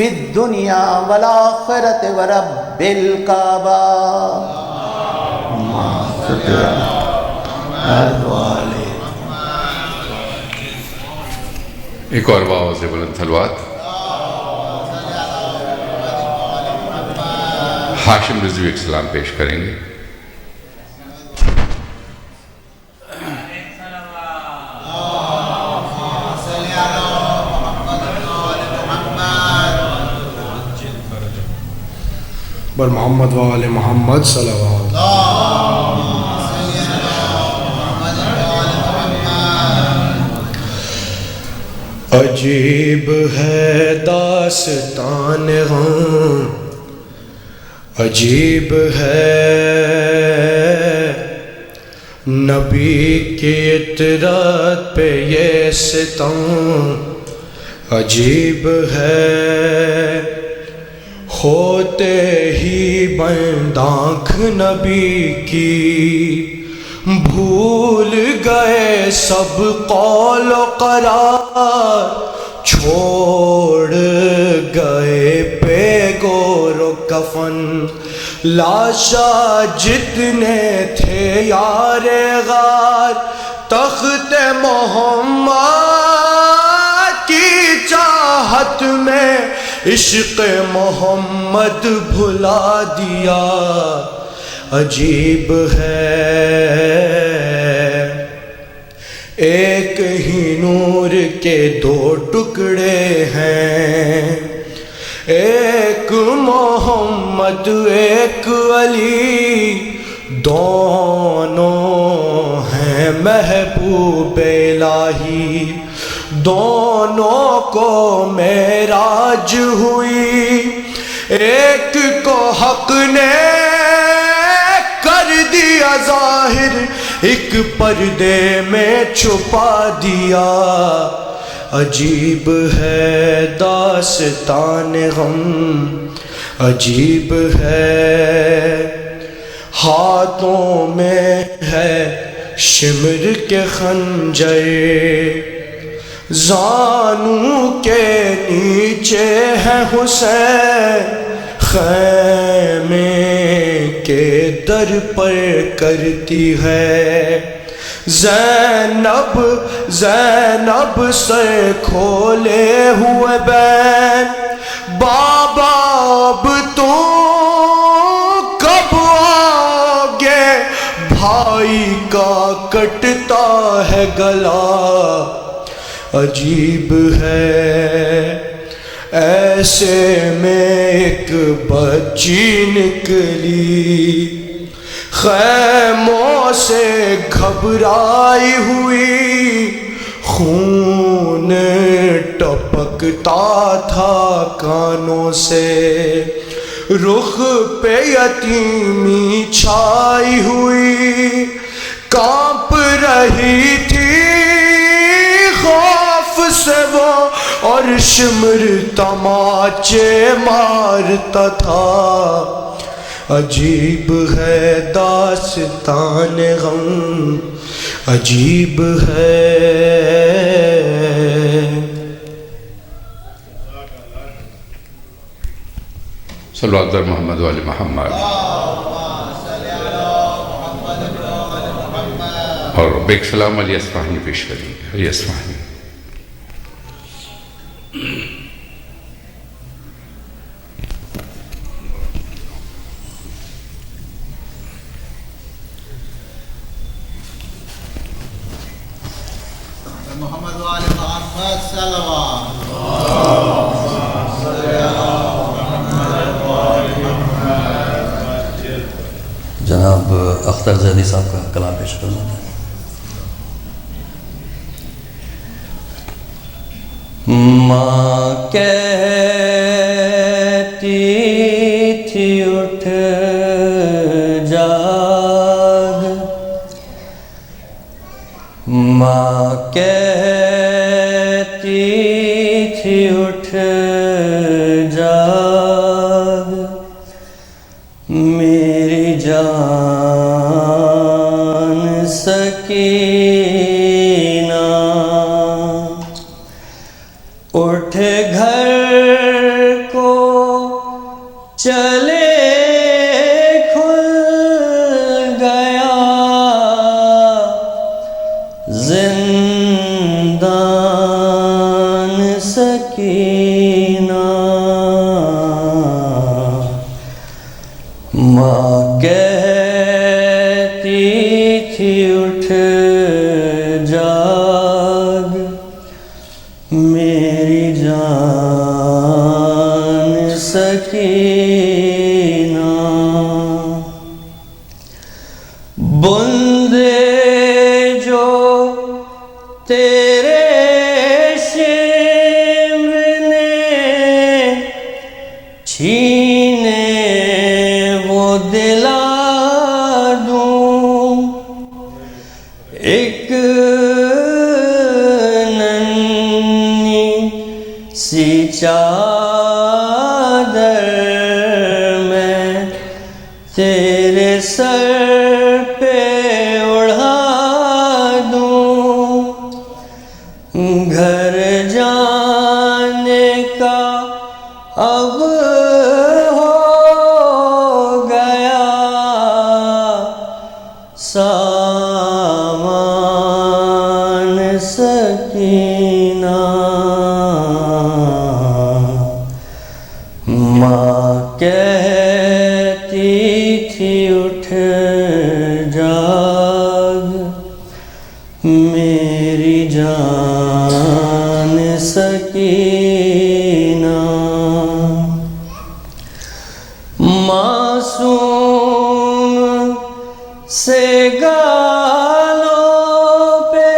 فی الدنیا والآخرۃ ورب الکعبہ ایک اور آواز سے بلند صلوات. ہاشم رضوی ایک سلام پیش کریں گے. بر محمد و آل محمد صلوات. عجیب ہے داستان غم، عجیب ہے نبی کی اطاعت پہ یہ ستم، عجیب ہے ہوتے ہی بند آنکھ نبی کی، بھول گئے سب قول و قرار، چھوڑ گئے بے گور و کفن، لاشا جتنے تھے یار غار، تخت محمد کی چاہت میں عشق محمد بھلا دیا، عجیب ہے ایک ہی نور کے دو ٹکڑے ہیں، ایک محمد ایک علی، دونوں ہیں محبوب الہی، دونوں کو معراج ہوئی، ایک کو حق نے کر دیا ظاہر، ایک پردے میں چھپا دیا، عجیب ہے داستان غم، عجیب ہے ہاتھوں میں ہے شمر کے خنجر، زانوں کے نیچے ہے حسین، خیمے کے در پر کرتی ہے زینب، زینب سر کھولے ہوئے بین، بابا اب تم کب آگے، بھائی کا کٹتا ہے گلا، عجیب ہے ایسے میں ایک بچی نکلی، خیموں سے گھبرائی ہوئی، خون ٹپکتا تھا کانوں سے، رخ پہ یتیمی چھائی ہوئی، کانپ رہی تھی خوف سے وہ، اور شمر تماچے مارتا تھا، عجیب ہے داستان غم، عجیب ہے. صلوات بر محمد و آل محمد. اور ایک سلام علی اصفہانی پیش کریں گے. علی اصفہانی. محمد و آل محمد صلوات. جناب اختر زیدی صاحب کا کلام پیش کرنا ہے. ماں کہتی تھی اٹھ جاگ، ماں کہتی تھی اٹھ جاگ، میری جان سکینہ، اٹھ گھر چلے کھل گیا زندان سکینہ، ماں کہتی تھی اٹھ جاگ میری جان سکینہ، بندے جو تیرے شمر نے چھینے وہ دلا دوں، ایک ننھی سی چادر میں تیرے سر پہ اڑھا دوں، گھر جانے کا اب ہو گیا سامان سکینہ، ماں کہتی تھی اٹھ جاگ میری جان سکینہ، معصوم سے گالوں پہ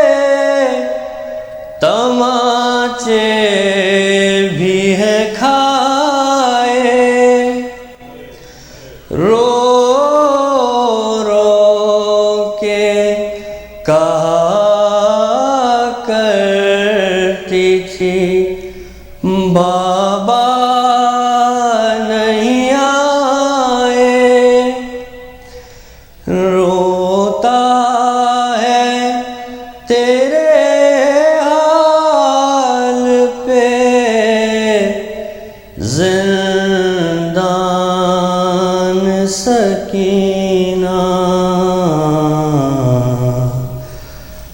تماچے بھی ہے کھائے، رو رو کے کہا کرتی تھی بابا نہیں آئے، روتا ہے تیرے حال پہ زندان سکینہ،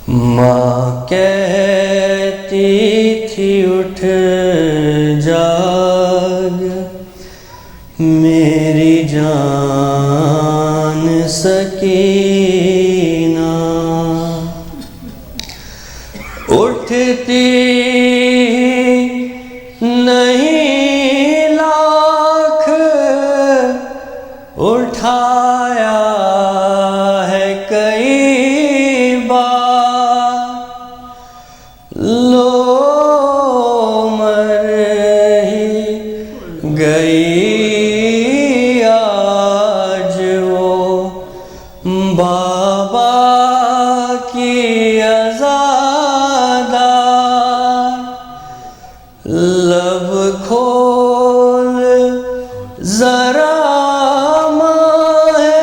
ماں کہتی تھی اٹھ جاگ میری جان سکینہ، اٹھتی نہیں لاکھ اٹھایا ہے کئی بار، لو مر ہی گئی آج وہ بابا کی عزادار، لب کھول ذرا ماں ہے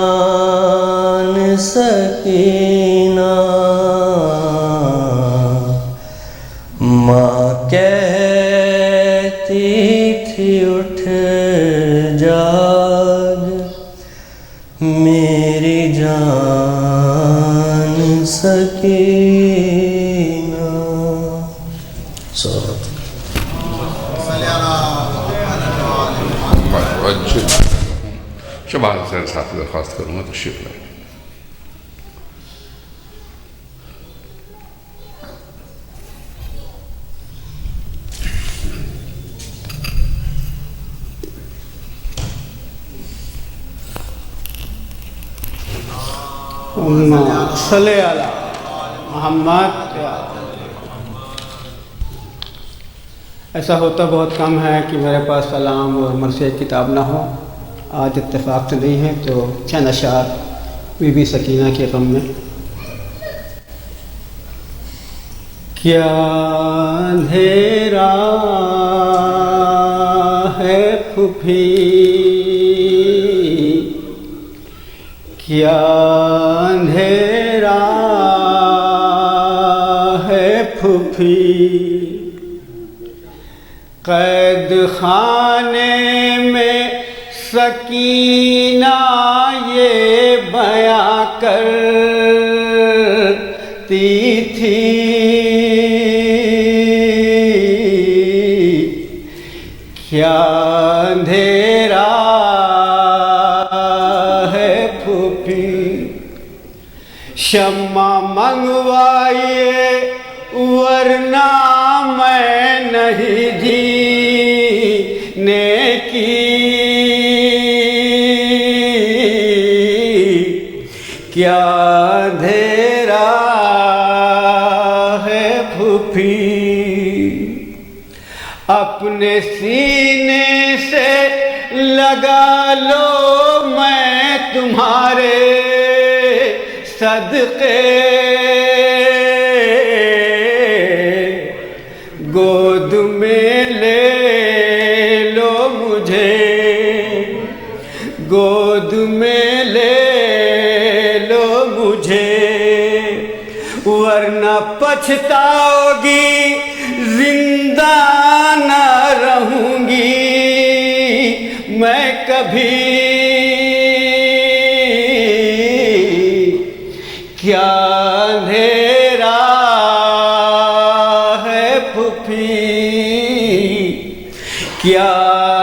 پریشان سکینہ، ماں کہتی تھی اٹھ جاگ میری جان سکینہ، صحت صلی اللہ شباب سے ساتھ درخواست کروں گا تشریف لائیں۔ صلی علی محمد۔ ایسا ہوتا بہت کم ہے کہ میرے پاس سلام اور مرثیہ کتاب نہ ہو، آج اتفاق سے نہیں ہے تو چند اشعار بی بی سکینہ کے غم میں۔ کیا اندھیرا ہے پھوپھی، کیا اندھیرا ہے پھوپھی، قید خانے میں سکینہ یہ بیاں کرتی تھی کیا اندھیرا ہے پھوپھی شمع منگوائیے ورنہ میں نہیں جینے کی کیا اندھیرا ہے پھوپھی اپنے سینے سے لگا لو میں تمہارے صدقے گود میں لے لو مجھے گود میں لے لو مجھے ورنہ پچھتاؤ گی زندہ نہ رہوں گی میں کبھی کیا اندھیرا ہے پھوپھی کیا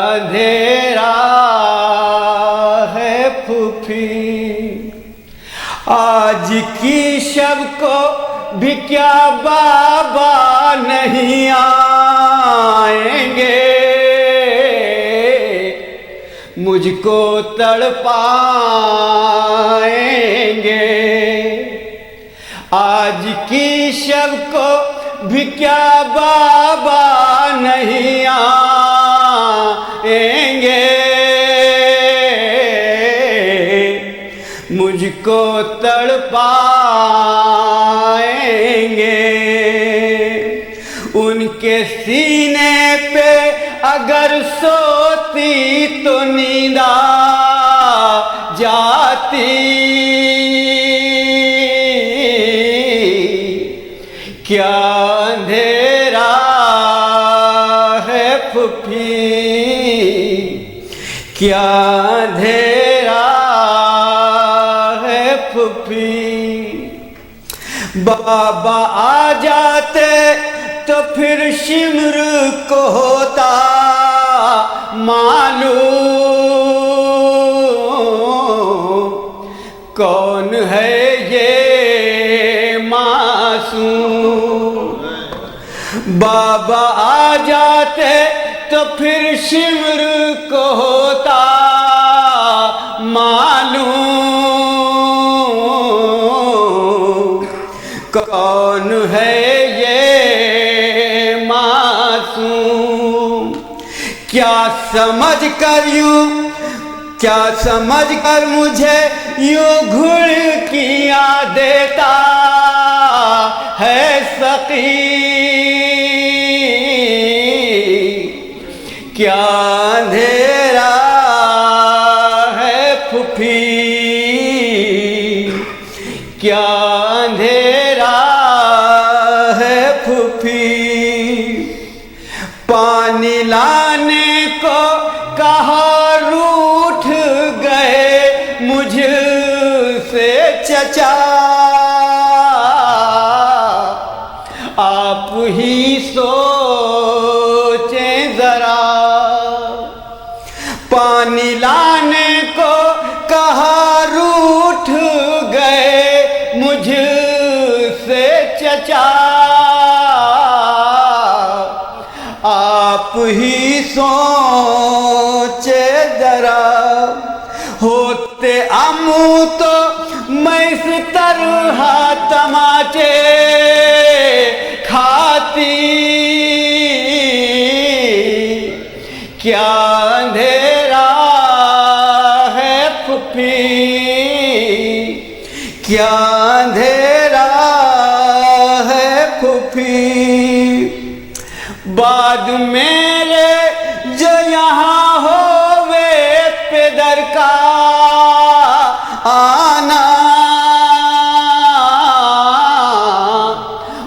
اندھیرا ہے پھوپھی آج کی شب کو بھی کیا بابا نہیں آئیں گے مجھ کو تڑپائیں گے آج کی شب کو بھی کیا بابا نہیں آئیں گے مجھ کو تڑپائیں گے ان کے سینے پہ اگر سوتی تو نیند آ جاتی کیا اندھیرا ہے پھوپھی کیا اندھیرا ہے پھوپھی بابا آ جاتے تو پھر شمر کو ہوتا معلوم کون ہے یہ معصوم بابا آ جاتے تو پھر شمر کو ہوتا معلوم کون ہے یہ معصوم کیا سمجھ کر مجھے یوں گھڑکیاں دیتا ہے سقی کیا اندھیرا ہے پھوپھی کیا اندھیرا ہے پھوپھی پانی لانے کو کہا روٹھ گئے مجھ سے چچا آپ ہی سوچیں ذرا پانی لانے کو کہا روٹھ گئے مجھ سے چچا آپ ہی سوچے ذرا ہوتے امو تو میں اس طرح تماچے کھاتی کیا اندھیرا ہے پھوپھی کیا اندھیرا ہے پھوپھی بعد میرے جو یہاں ہووے پدر کا آنا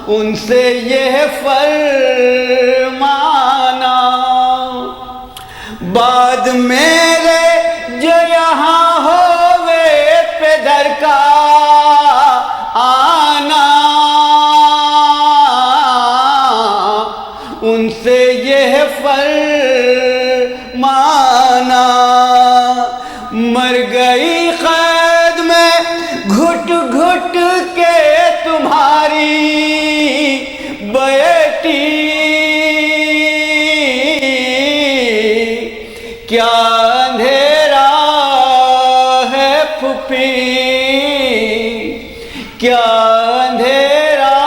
ان سے یہ فرمانا ان سے یہ فرمانا، مر گئی قید میں گھٹ گھٹ کے تمہاری بیٹی، کیا اندھیرا ہے پھوپھی، کیا اندھیرا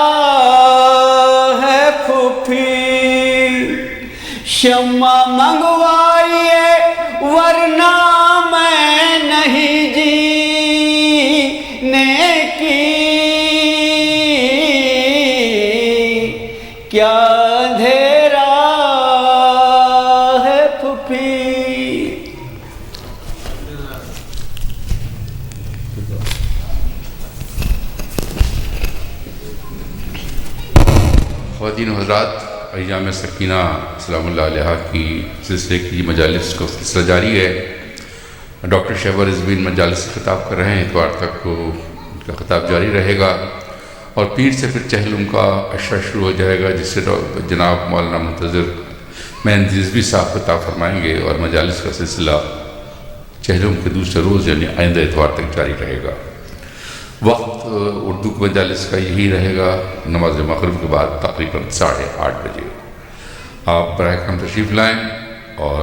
ہے پھوپھی، شمع منگوائیے ورنہ میں نہیں جینے کی، کیا اندھیرا ہے پھوپھی۔ خواتین و حضرات، ایام سکینہ سلام اللہ علیہ کی سلسلے کی مجالس کا سلسلہ جاری ہے۔ ڈاکٹر شہبہ رضوی مجالس سے خطاب کر رہے ہیں، اتوار تک ان کا خطاب جاری رہے گا، اور پیر سے پھر چہلم کا اشرہ شروع ہو جائے گا، جس سے جناب مولانا منتظر مین رضوی صاحب خطاب فرمائیں گے، اور مجالس کا سلسلہ چہلم کے دوسرے روز یعنی آئندہ اتوار تک جاری رہے گا۔ وقت اردو کے مجالس کا یہی رہے گا، نماز مغرب کے بعد تقریباً 8:30 بجے۔ آپ براہ کرم تشریف لائیں اور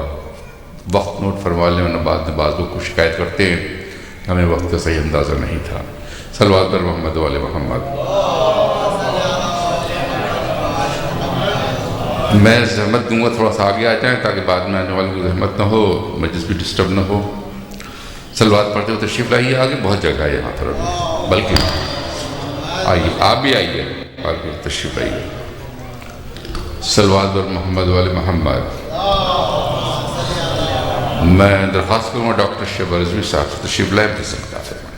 وقت نوٹ فرما لیں، ورنہ بعض لوگ کو شکایت کرتے ہیں کہ ہمیں وقت کا صحیح اندازہ نہیں تھا۔ صلوات بر محمد و آل محمد۔ میں زحمت دوں گا تھوڑا سا آگے آ جائیں تاکہ بعد میں آنے والوں کو زحمت نہ ہو، مجلس بھی ڈسٹرب نہ ہو۔ صلوات پڑھتے ہوئے تشریف لائیے، آگے بہت جگہ ہے یہاں پر، بلکہ آئیے، آپ بھی آئیے، آگے تشریف لائیے۔ صلوات بر محمد و آل محمد۔ میں درخواست کروں گا ڈاکٹر شہبہ رضوی صاحب سے تشریف لائیں، جس سے خطاب فرمائیں۔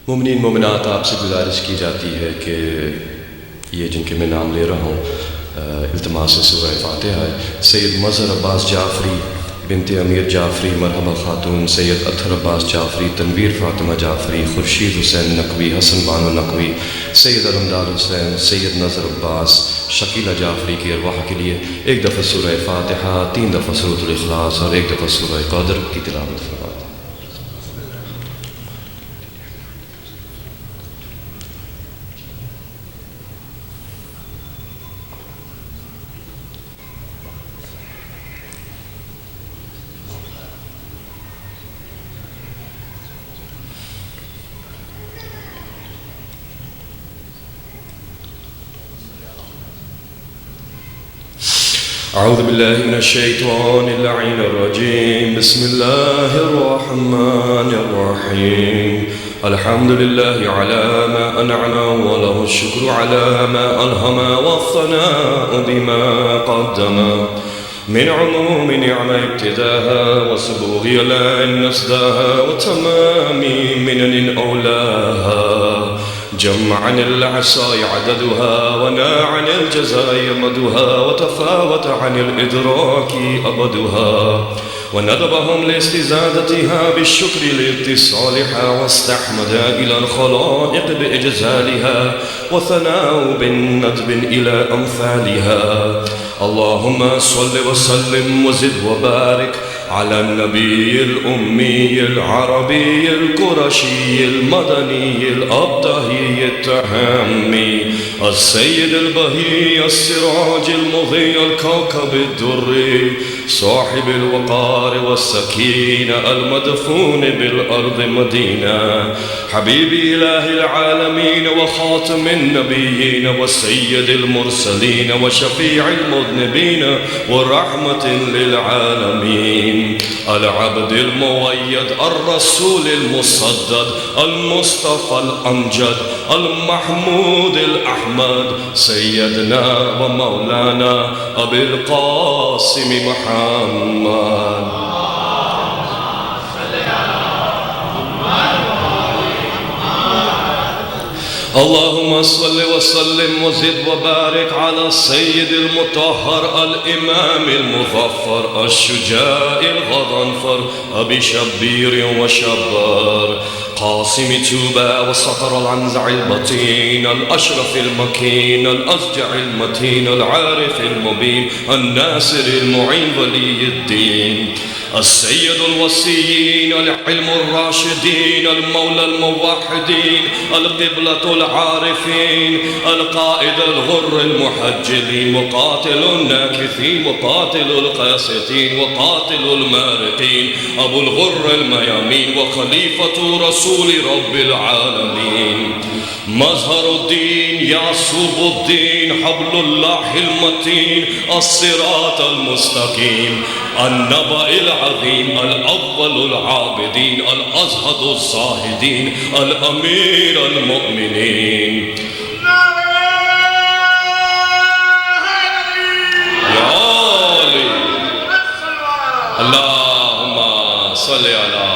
مومنین مومنات، آپ سے گزارش کی جاتی ہے کہ یہ جن کے میں نام لے رہا ہوں التماس سے سورہ فاتحہ ہے۔ سید مظہر عباس جعفری بنت امیر جعفری مرحبا خاتون، سید اطہر عباس جعفری، تنویر فاطمہ جعفری، خورشید حسین نقوی، حسن بانو نقوی، سید علمدار حسین، سید نظر عباس، شکیلہ جعفری کی ارواح کے لیے ایک دفعہ سورہ فاتحہ، 3 دفعہ سورۃ الاخلاص اور 1 دفعہ سورہ قدر کی تلاوت فرمائیں۔ اعوذ باللہ من الشیطان اللعین الرجیم، بسم اللہ الرحمن الرحیم، الحمد للہ علی ما انعم ولہ الشکر علی ما الہم والثناء بما قدم من عموم نعم ابتداها وسبوغ يلاء نسداها وتمام منن أولاها، جمع عن العصاء عددها ونا عن الجزاء مدها وتفاوت عن الإدراك أبدها، وندبهم لاستزادتها بالشكر لاتصالها، واستحمد إلى الخلائق بإجزالها وثناء بالندب إلى أمثالها۔ اللهم صل وسلم وزد وبارك على النبي الأمي العربي القرشي المدني الأبطحي التهامي السيد البهي السراج المضيء الكوكب الدري صاحب الوقار والسكينة المدفون بالأرض مدينة، حبيب إله العالمين وخاتم النبيين والسيد المرسلين وشفيع المذنبين ورحمة للعالمين، العبد المؤيد الرسول المصدد المصطفى الأمجد المحمود الأحمد سيدنا ومولانا أبي القاسم محمد۔ اللهم صل وسلم وزد وبارك على السيد المطهر الإمام المظفر الشجاع الغضنفر أبي شبير وشبار قاسم توبة وسطر العنزع البطين الأشرف المكين الأسجع المتين العارف المبين الناصر المعين ولي الدين السيد الوصيين العلم الراشدين المولى الموحدين القبلة العارفين القائد الغر المحجلين مقاتل الناكثين مقاتل القاسطين وقاتل المارقين أبو الغر الميامين وخليفة رسول رب العالمين مظهر الدين يعصب الدين حبل الله المتين الصراط المستقيم النبأ العظيم الأول العابدين الأزهد الزاهدين الأمير المؤمنين يا علي اللهم صل على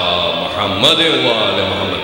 محمد وآل محمد.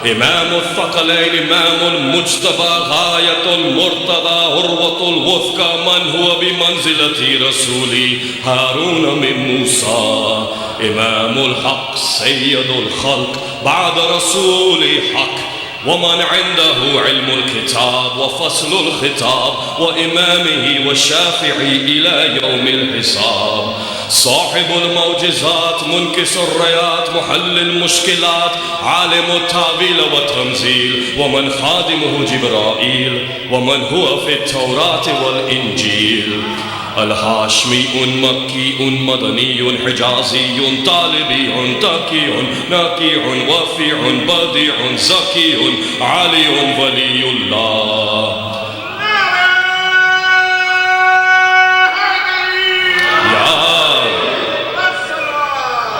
إمام الثقلين إمام المجتبى غاية المرتضى عروة الوثقى من هو بمنزلة رسولي هارون من موسى إمام الحق سيد الخلق بعد رسولي حق ومن عنده علم الكتاب وفصل الخطاب وإمامه والشافعي إلى يوم الحساب صاحب المعجزات منكس الرايات محل المشكلات عالم التأويل والتنزيل ومن خادمه جبرائيل ومن هو في التوراة والإنجيل الهاشمي مكي مدني حجازي طالبي تقي نقي وفيع بديع زكي علي ولي الله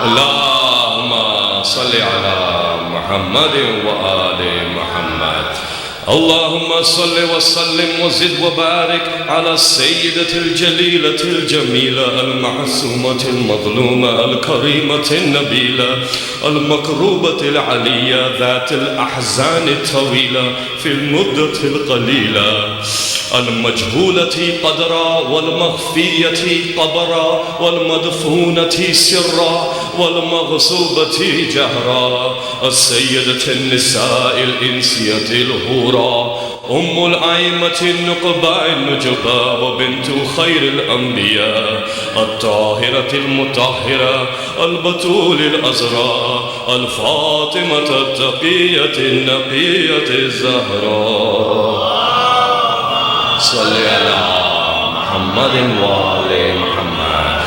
اللهم صل على محمد وآل محمد. اللهم صل وسلم وزد وبارك على السيدة الجليلة الجميلة المعصومة المظلومة الكريمة النبيلة المكروبة العلية ذات الأحزان الطويلة في المدة القليلة المجهولة قدرا والمخفية قبرا والمدفونة سرا والمغصوبة جهرا السيدة النساء الإنسية الهورا أم الأئمة النقباء النجباء وبنت خير الأنبياء الطاهرة المطهرة البتول الأزراء الفاطمة التقية النقية الزهراء صل على محمد وآل محمد.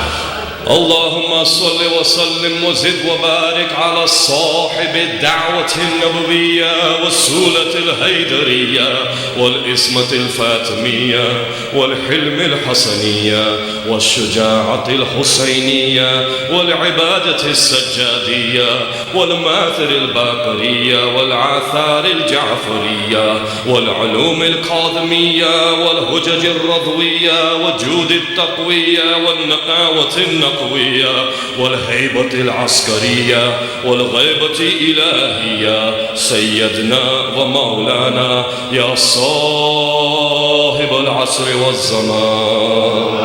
اللهم صل وسلم وزد وبارك على صاحب الدعوة النبوية والسولة الهيدرية والإسمة الفاطمية والحلم الحسنية والشجاعة الحسينية والعبادة السجادية والماثر الباقرية والعثار الجعفرية والعلوم القادمية والهجج الرضوية وجود التقوية والنقاوة النقوية والهيبة العسكرية والغيبة الإلهية سيدنا ومولانا يا صاحب العصر والزمان.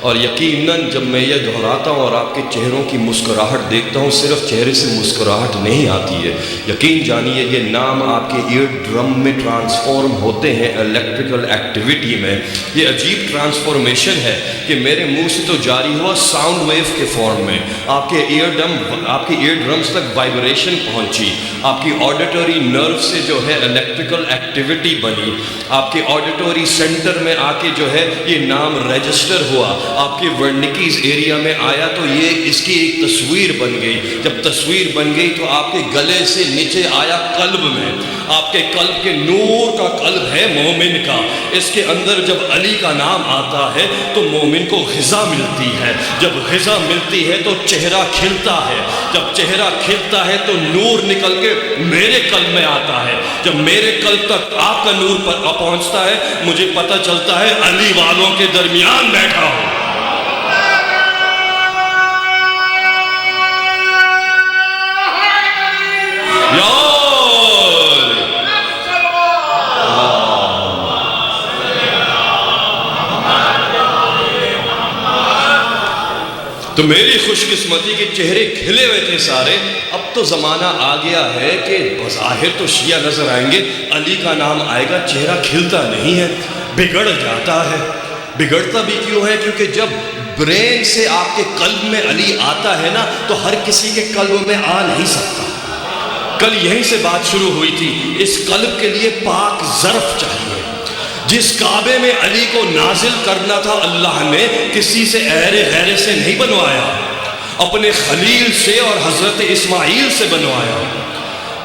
اور یقیناً جب میں یہ دہراتا ہوں اور آپ کے چہروں کی مسکراہٹ دیکھتا ہوں، صرف چہرے سے مسکراہٹ نہیں آتی ہے، یقین جانیے یہ نام آپ کے ایئر ڈرم میں ٹرانسفارم ہوتے ہیں الیکٹریکل ایکٹیویٹی میں۔ یہ عجیب ٹرانسفارمیشن ہے کہ میرے منہ سے تو جاری ہوا ساؤنڈ ویو کے فارم میں، آپ کے ایئر ڈرمز تک وائبریشن پہنچی، آپ کی آڈیٹوری نرو سے جو ہے الیکٹریکل ایکٹیویٹی بنی، آپ کے آڈیٹوری سینٹر میں آ کے جو ہے یہ نام رجسٹر ہوا، آپ کے ورنکیز ایریا میں آیا تو یہ اس کی ایک تصویر بن گئی، جب تصویر بن گئی تو آپ کے گلے سے نیچے آیا قلب میں، آپ کے قلب کے نور کا قلب ہے مومن کا، اس کے اندر جب علی کا نام آتا ہے تو مومن کو غذا ملتی ہے، جب غذا ملتی ہے تو چہرہ کھلتا ہے، جب چہرہ کھلتا ہے تو نور نکل کے میرے قلب میں آتا ہے، جب میرے قلب تک آپ کا نور پہنچتا ہے مجھے پتہ چلتا ہے علی والوں کے درمیان بیٹھا ہوں۔ تو میری خوش قسمتی کے چہرے کھلے ہوئے تھے سارے، اب تو زمانہ آ گیا ہے کہ بظاہر تو شیعہ نظر آئیں گے، علی کا نام آئے گا چہرہ کھلتا نہیں ہے، بگڑ جاتا ہے۔ بگڑتا بھی کیوں ہے؟ کیونکہ جب برین سے آپ کے قلب میں علی آتا ہے نا تو ہر کسی کے قلب میں آ نہیں سکتا۔ کل یہیں سے بات شروع ہوئی تھی، اس قلب کے لیے پاک ظرف چاہیے۔ جس کعبے میں علی کو نازل کرنا تھا اللہ نے کسی سے غیرے سے نہیں بنوایا، اپنے خلیل سے اور حضرت اسماعیل سے بنوایا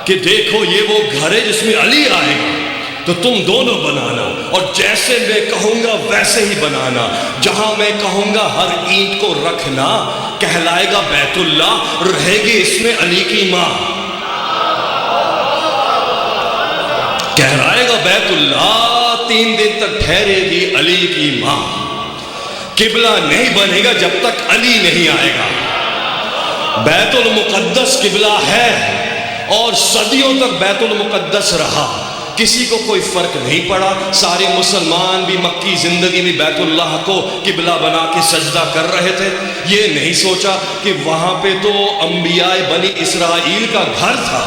کہ دیکھو یہ وہ گھر ہے جس میں علی آئے گا تو تم دونوں بنانا، اور جیسے میں کہوں گا ویسے ہی بنانا، جہاں میں کہوں گا ہر اینٹ کو رکھنا، کہلائے گا بیت اللہ، رہے گی اس میں علی کی ماں، کہلائے گا بیت اللہ، 3 دن تک ٹھہرے گی علی کی ماں، قبلہ نہیں بنے گا جب تک علی نہیں آئے گا۔ بیت المقدس قبلہ ہے اور صدیوں تک بیت المقدس رہا، کسی کو کوئی فرق نہیں پڑا، سارے مسلمان بھی مکی زندگی میں بیت اللہ کو قبلہ بنا کے سجدہ کر رہے تھے، یہ نہیں سوچا کہ وہاں پہ تو انبیاء بنی اسرائیل کا گھر تھا۔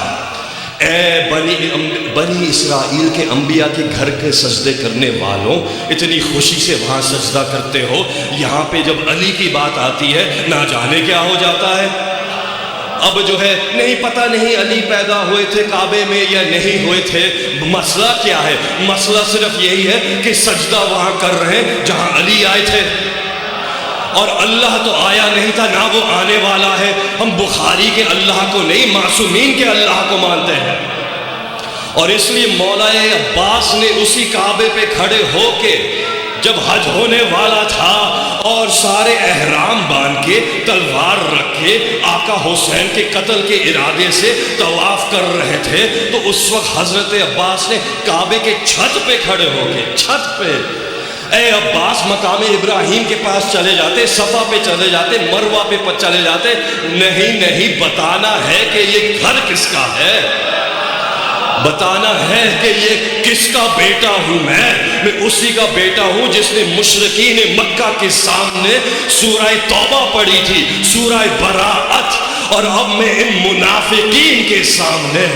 اے بنی اسرائیل کے انبیاء کے گھر کے سجدے کرنے والوں، اتنی خوشی سے وہاں سجدہ کرتے ہو، یہاں پہ جب علی کی بات آتی ہے نہ جانے کیا ہو جاتا ہے۔ اب جو ہے نہیں پتہ نہیں علی پیدا ہوئے تھے کعبے میں یا نہیں ہوئے تھے، مسئلہ کیا ہے؟ مسئلہ صرف یہی ہے کہ سجدہ وہاں کر رہے ہیں جہاں علی آئے تھے، اور اللہ تو آیا نہیں تھا نہ وہ آنے والا ہے۔ ہم بخاری کے اللہ کو نہیں، معصومین کے اللہ کو مانتے ہیں، اور اس لیے مولا عباس نے اسی کعبے پہ کھڑے ہو کے جب حج ہونے والا تھا اور سارے احرام باندھ کے تلوار رکھ کے آقا حسین کے قتل کے ارادے سے طواف کر رہے تھے، تو اس وقت حضرت عباس نے کعبے کے چھت پہ کھڑے ہو کے، چھت پہ، اے عباس مقام ابراہیم کے پاس چلے جاتے، صفا پہ چلے جاتے، مروہ پہ چلے جاتے، نہیں بتانا ہے کہ یہ گھر کس کا ہے، بتانا ہے کہ یہ کس کا بیٹا ہوں، میں اسی کا بیٹا ہوں جس نے مشرکین مکہ کے سامنے سورہ توبہ پڑھی تھی، سورہ براءت، اور اب میں ان منافقین کے سامنے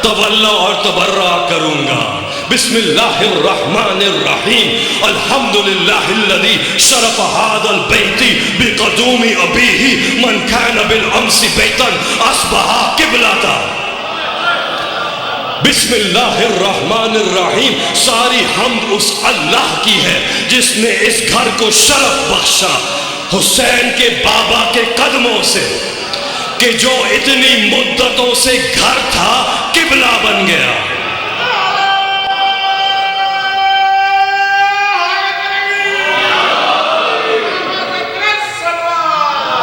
تولا اور تبرع کروں گا۔ بسم اللہ الرحمن الرحیم، الحمدللہ الذی شرف هذا البیت بقدوم ابیہ من کان بالامس بیتا اصبح قبلتا۔ بسم اللہ الرحمن الرحیم، ساری حمد اس اللہ کی ہے جس نے اس گھر کو شرف بخشا حسین کے بابا کے قدموں سے، کہ جو اتنی مدتوں سے گھر تھا قبلہ بن گیا۔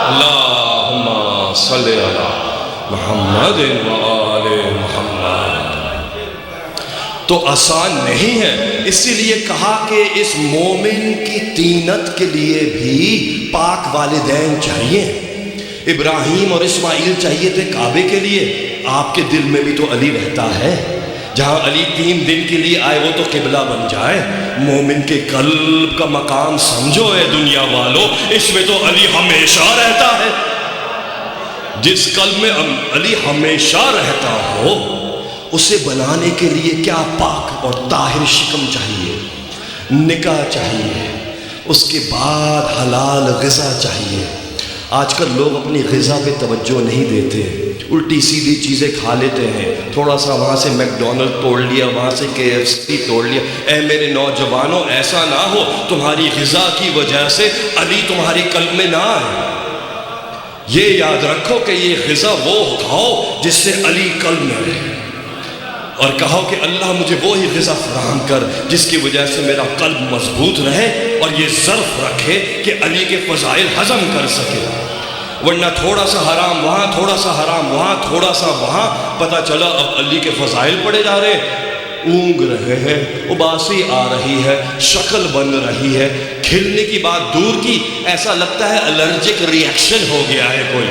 اللہم صلی علی محمد و آل محمد۔ تو آسان نہیں ہے، اسی لیے کہا کہ اس مومن کی طینت کے لیے بھی پاک والدین چاہیے۔ ابراہیم اور اسماعیل چاہیے تھے کعبے کے لیے، آپ کے دل میں بھی تو علی رہتا ہے، جہاں علی 3 دن کے لیے آئے وہ تو قبلہ بن جائے. مومن کے قلب کا مقام سمجھو اے دنیا والو، اس میں تو علی ہمیشہ رہتا ہے. جس قلب میں علی ہمیشہ رہتا ہو اسے بنانے کے لیے کیا پاک اور طاہر شکم چاہیے، نکاح چاہیے، اس کے بعد حلال غذا چاہیے. آج کل لوگ اپنی غذا پہ توجہ نہیں دیتے، الٹی سیدھی چیزیں کھا لیتے ہیں. تھوڑا سا وہاں سے میک ڈونلڈ توڑ لیا، وہاں سے KFC توڑ لیا. اے میرے نوجوانوں، ایسا نہ ہو تمہاری غذا کی وجہ سے علی تمہاری قلب میں نہ آئے. یہ یاد رکھو کہ یہ غذا وہ کھاؤ جس سے علی قلب میں رہے، اور کہو کہ اللہ مجھے وہی غذا فراہم کر جس کی وجہ سے میرا قلب مضبوط رہے اور یہ ظرف رکھے کہ علی کے فضائل ہضم کر سکے. ورنہ تھوڑا سا حرام وہاں، تھوڑا سا حرام وہاں، تھوڑا سا وہاں، پتہ چلا اب علی کے فضائل پڑے جا رہے ہیں. اونگ رہے ہیں، اباسی آ رہی ہے، شکل بن رہی ہے، کھلنے کی بات دور کی، ایسا لگتا ہے الرجک ری ایکشن ہو گیا ہے. کوئی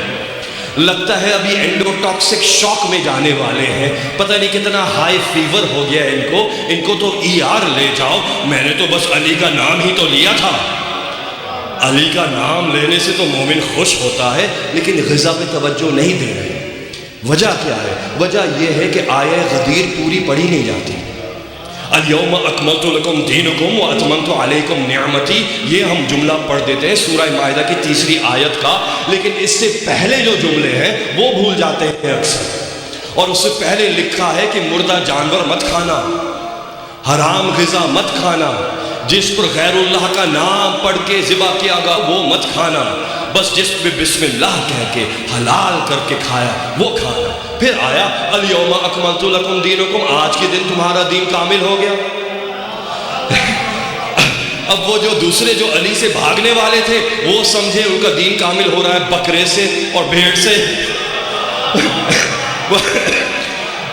لگتا ہے ابھی اینڈوٹاکسک شاک میں جانے والے ہیں، پتہ نہیں کتنا ہائی فیور ہو گیا ان کو تو ER لے جاؤ. میں نے تو بس علی کا نام ہی تو لیا تھا. علی کا نام لینے سے تو مومن خوش ہوتا ہے، لیکن غذا پہ توجہ نہیں دے رہے. وجہ کیا ہے؟ وجہ یہ ہے کہ آیہ غدیر پوری پڑھی نہیں جاتی. الیوم اکملت لکم دینکم واتممت علیکم نعمتی، یہ ہم جملہ پڑھ دیتے ہیں سورہ مائدہ کی 3 آیت کا، لیکن اس سے پہلے جو جملے ہیں وہ بھول جاتے ہیں اکثر. اور اس سے پہلے لکھا ہے کہ مردہ جانور مت کھانا، حرام غذا مت کھانا، جس پر غیر اللہ کا نام پڑھ کے ذبح کیا گا وہ مت کھانا، بس جس پہ بسم اللہ کہہ کے حلال کر کے کھایا وہ کھانا. پھر آیا الیوم اکملت لکم دینکم، آج کے دن تمہارا دین کامل ہو گیا. اب وہ جو دوسرے جو علی سے بھاگنے والے تھے وہ سمجھے ان کا دین کامل ہو رہا ہے بکرے سے اور بھیڑ سے.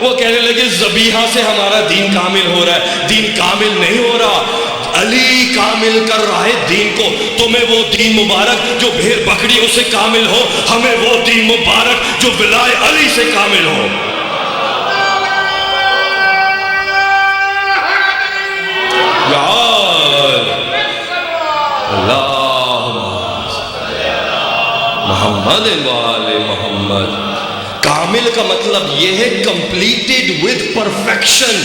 وہ کہنے لگے ذبیحہ سے ہمارا دین کامل ہو رہا ہے. دین کامل نہیں ہو رہا، علی کامل کر رہا ہے دین کو. تمہیں وہ دین مبارک جو بھیڑ بکریوں سے کامل ہو، ہمیں وہ دین مبارک جو ولائے علی سے کامل ہو. محمد وآل محمد. کامل کا مطلب یہ ہے کمپلیٹڈ ود پرفیکشن.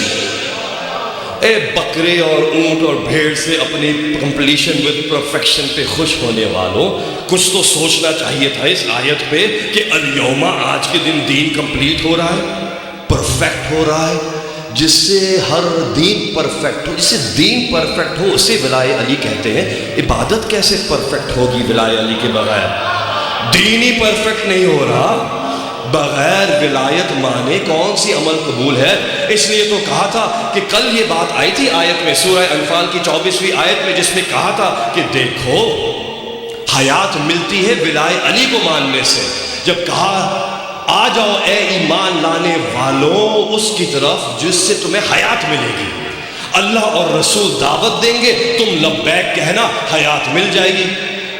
اے بکرے اور اونٹ اور بھیڑ سے اپنی کمپلیشن ود پرفیکشن پہ خوش ہونے والوں، کچھ تو سوچنا چاہیے تھا اس آیت پہ کہ الیوم، آج کے دن دین کمپلیٹ ہو رہا ہے، پرفیکٹ ہو رہا ہے، جس سے ہر دین پرفیکٹ ہو. جس سے دین پرفیکٹ ہو اسے ولائے علی کہتے ہیں. عبادت کیسے پرفیکٹ ہوگی ولائے علی کے بغیر؟ دین ہی پرفیکٹ نہیں ہو رہا. بغیر ولایت مانے کون سی عمل قبول ہے؟ اس لیے تو کہا تھا کہ کل یہ بات آئی تھی آیت میں، سورہ انفال کی 24ویں آیت میں، جس نے کہا تھا کہ دیکھو حیات ملتی ہے ولائے علی کو ماننے سے. جب کہا آ جاؤ اے ایمان لانے والوں اس کی طرف جس سے تمہیں حیات ملے گی. اللہ اور رسول دعوت دیں گے، تم لبیک کہنا، حیات مل جائے گی.